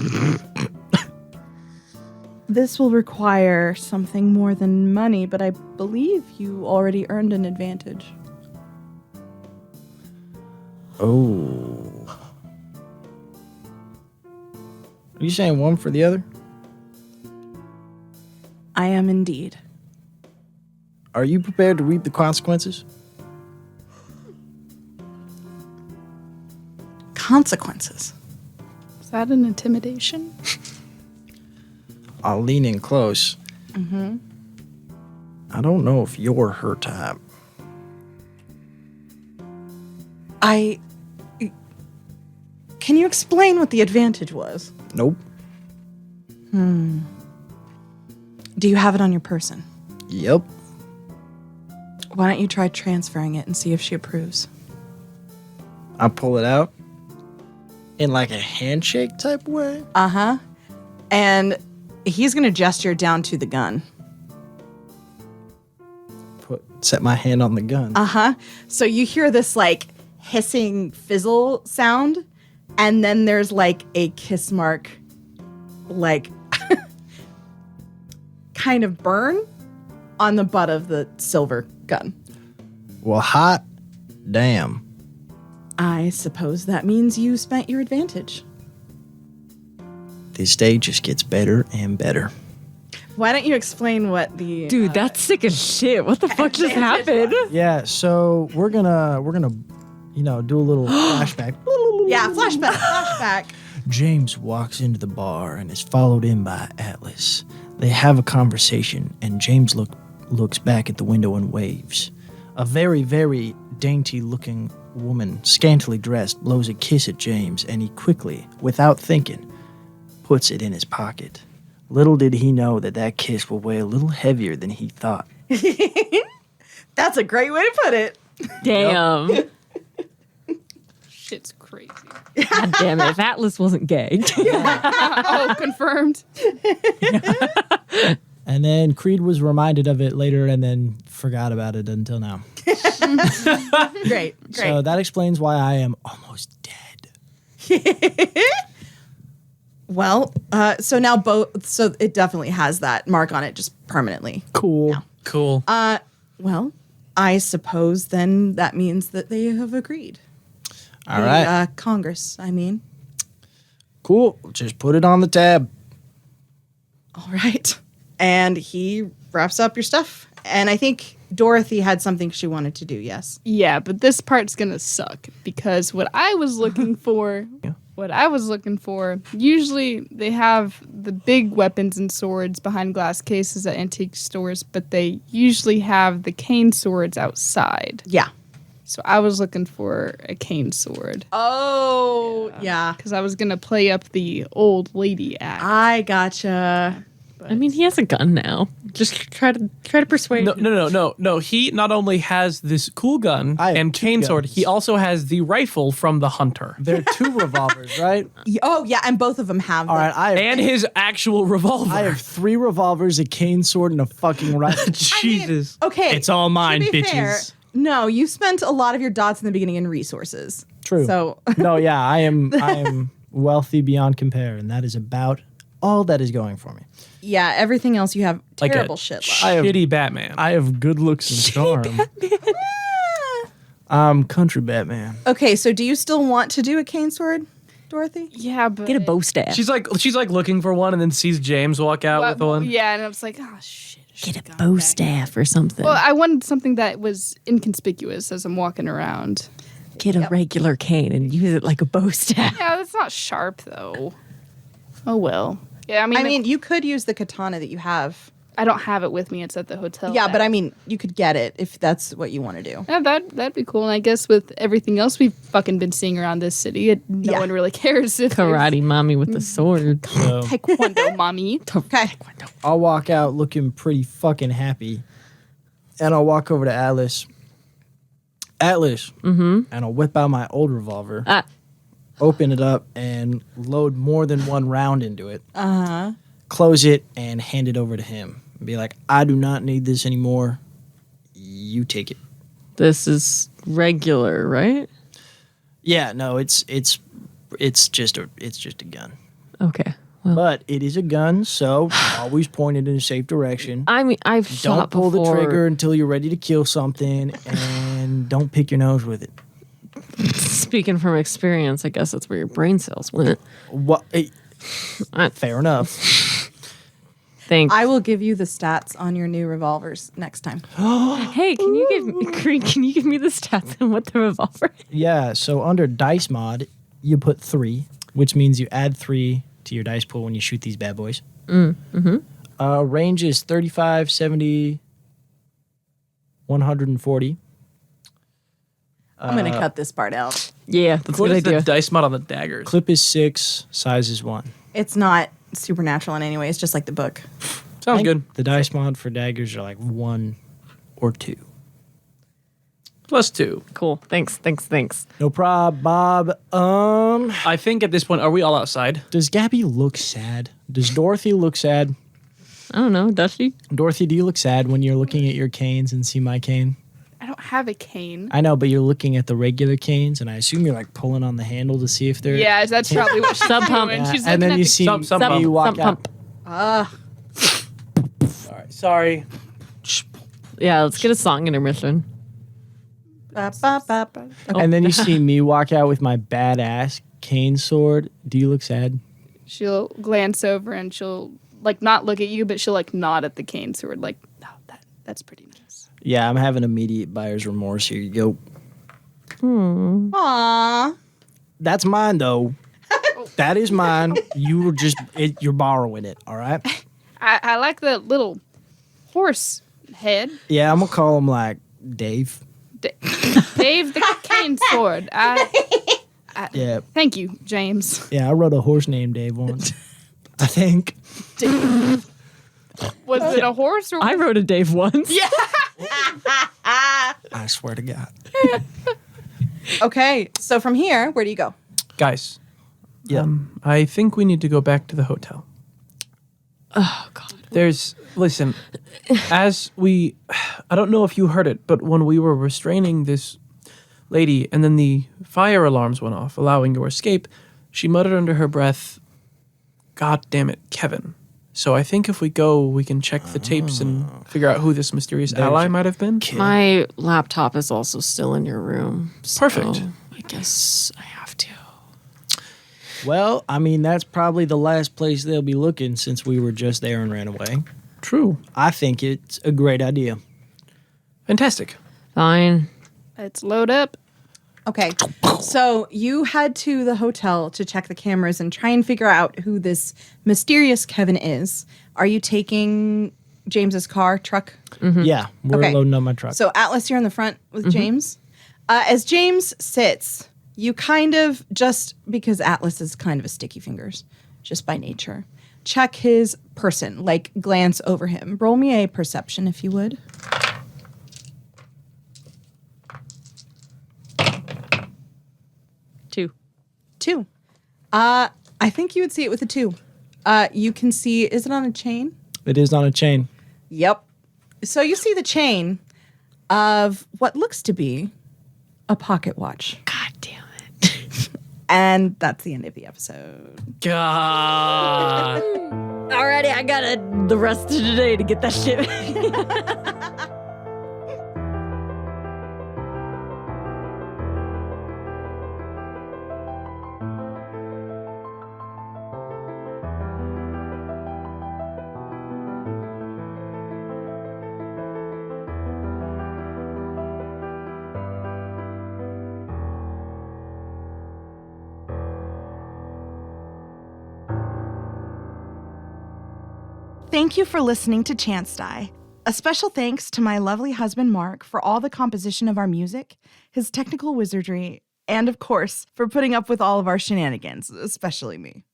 This will require something more than money, but I believe you already earned an advantage. Oh. Are you saying one for the other? I am indeed. Are you prepared to reap the consequences? Consequences. Is that an intimidation? I'll lean in close. Mm-hmm. I don't know if you're her type. Can you explain what the advantage was? Nope. Do you have it on your person? Yep. Why don't you try transferring it and see if she approves? I pull it out in like a handshake type way. Uh-huh. And he's going to gesture down to the gun. Set my hand on the gun. Uh-huh. So you hear this like hissing fizzle sound, and then there's like a kiss mark, like kind of burn on the butt of the silver gun. Well, hot damn. I suppose that means you spent your advantage. This day just gets better and better. Why don't you explain what the Dude, that's sick as shit. What the fuck just happened? Yeah, so we're gonna do a little flashback. Yeah, flashback. James walks into the bar and is followed in by Atlas. They have a conversation, and James looks back at the window and waves. A very, very dainty-looking woman, scantily dressed, blows a kiss at James, and he quickly, without thinking, puts it in his pocket. Little did he know that kiss will weigh a little heavier than he thought. That's a great way to put it. Damn. Shit's crazy. God damn it. If Atlas wasn't gay. Oh, confirmed. And then Creed was reminded of it later and then forgot about it until now. Great. So that explains why I am almost dead. Well, so now so it definitely has that mark on it just permanently. Cool. Cool. Well, I suppose then that means that they have agreed. All right. Congress, I mean. Cool. Just put it on the tab. All right. And he wraps up your stuff. And I think Dorothy had something she wanted to do, yes? Yeah, but this part's gonna suck because what I was looking for, usually they have the big weapons and swords behind glass cases at antique stores, but they usually have the cane swords outside. Yeah. So I was looking for a cane sword Oh, yeah. because I was gonna play up the old lady act. I gotcha. I mean, he has a gun now. Just try to persuade him. No. He not only has this cool gun I have and two cane sword, guns. he also has the rifle from the hunter. There are 2 revolvers, right? Oh, yeah, and both of them have All right. And his actual revolver. I have 3 revolvers, a cane sword, and a fucking rifle. Jesus. Okay. It's all mine, to be bitches. fair, no, you spent a lot of your dots in the beginning in resources. True. So No, yeah, I am wealthy beyond compare, and that is about all that is going for me. yeah, everything else you have Like terrible a shit. shitty Batman. I have good looks and charm. I'm country Batman. Okay, so do you still want to do a cane sword, Dorothy? Yeah, but Get a bow staff. She's like looking for one and then sees James walk out with one. Yeah, and I was like, oh shit. I Get should've a gone bow back. staff or something. Well, I wanted something that was inconspicuous as I'm walking around. Get a regular cane and use it like a bow staff. Yeah, that's not sharp though. Oh well. Yeah, I mean, You could use the katana that you have. I don't have it with me. It's at the hotel. Yeah, but I mean, you could get it if that's what you want to do. Yeah, that'd be cool. And I guess with everything else we've fucking been seeing around this city, no Yeah. one really cares if there's Karate mommy with the sword. So Taekwondo, mommy. Okay. I'll walk out looking pretty fucking happy, and I'll walk over to Atlas. And I'll whip out my old revolver, open it up, and load more than one round into it. Close it and hand it over to him. And be like, I do not need this anymore. You take it. This is regular, right? Yeah, no, it's just a gun. Okay. Well, But it is a gun, so always point it in a safe direction. I mean, I've Don't shot pull before. the trigger until you're ready to kill something, and don't pick your nose with it. Speaking from experience, I guess that's where your brain cells went. What? Fair enough. Thanks. I will give you the stats on your new revolvers next time. Hey, can you give me the stats on what the revolver is? Yeah, so under dice mod, you put 3, which means you add 3 to your dice pool when you shoot these bad boys. Range is 35, 70, 140. I'm going to cut this part out. Yeah, that's a What good is the idea. dice mod on the daggers? Clip is 6, size is 1. It's not supernatural in any way. It's just like the book. Sounds good. The dice mod for daggers are like 1 or 2. +2. Cool. Thanks. No prob, Bob. I think at this point, are we all outside? Does Gabby look sad? Does Dorothy look sad? I don't know. Does she? Dorothy, do you look sad when you're looking at your canes and see my cane? I don't have a cane. I know, but you're looking at the regular canes, and I assume you're like pulling on the handle to see if they're. Yeah, that's probably what she's Sub pump. doing. Yeah, She's and looking then at you the see Sub me pump. walk Sub out. pump. Sorry. Sorry. Yeah, let's get a song intermission. Ba, ba, ba, ba. Okay. And then you see me walk out with my badass cane sword. Do you look sad? She'll glance over and she'll like not look at you, but she'll like nod at the cane sword, like, "Oh, that's pretty nice." Yeah, I'm having immediate buyer's remorse. Here you go. Aww. That's mine, though. That is mine. You're borrowing it, all right? I like the little horse head. Yeah, I'm going to call him, like, Dave. Dave the cane sword. Yeah. Thank you, James. Yeah, I rode a horse named Dave once. I think. Was it a horse or I wrote a Dave once. Yeah. I swear to God. Okay, so from here, where do you go? Guys, Yeah. I think we need to go back to the hotel. Oh, God. Listen, I don't know if you heard it, but when we were restraining this lady and then the fire alarms went off, allowing your escape, she muttered under her breath, "God damn it, Kevin." So I think if we go, we can check the tapes and figure out who this mysterious ally might have been. My laptop is also still in your room. So Perfect. I guess I have to. Well, I mean, that's probably the last place they'll be looking since we were just there and ran away. True. I think it's a great idea. Fantastic. Fine. Let's load up. Okay, so you head to the hotel to check the cameras and try and figure out who this mysterious Kevin is. Are you taking James's truck? Yeah, we're Okay. loading up my truck. So Atlas, you're in the front with James. As James sits, you kind of, just because Atlas is kind of a sticky fingers, just by nature, check his person, like glance over him. Roll me a perception if you would. 2. 2. I think you would see it with a 2. You can see, is it on a chain? It is on a chain. Yep. So you see the chain of what looks to be a pocket watch. God damn it. And that's the end of the episode. God. Alrighty, I got the rest of today to get that shit. Thank you for listening to Chance Die. A special thanks to my lovely husband Mark for all the composition of our music, his technical wizardry, and of course, for putting up with all of our shenanigans, especially me.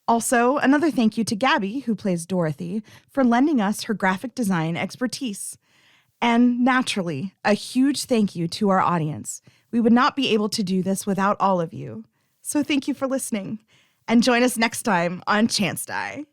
Also, another thank you to Gabby, who plays Dorothy, for lending us her graphic design expertise. And naturally, a huge thank you to our audience. We would not be able to do this without all of you. So thank you for listening, and join us next time on Chance Die.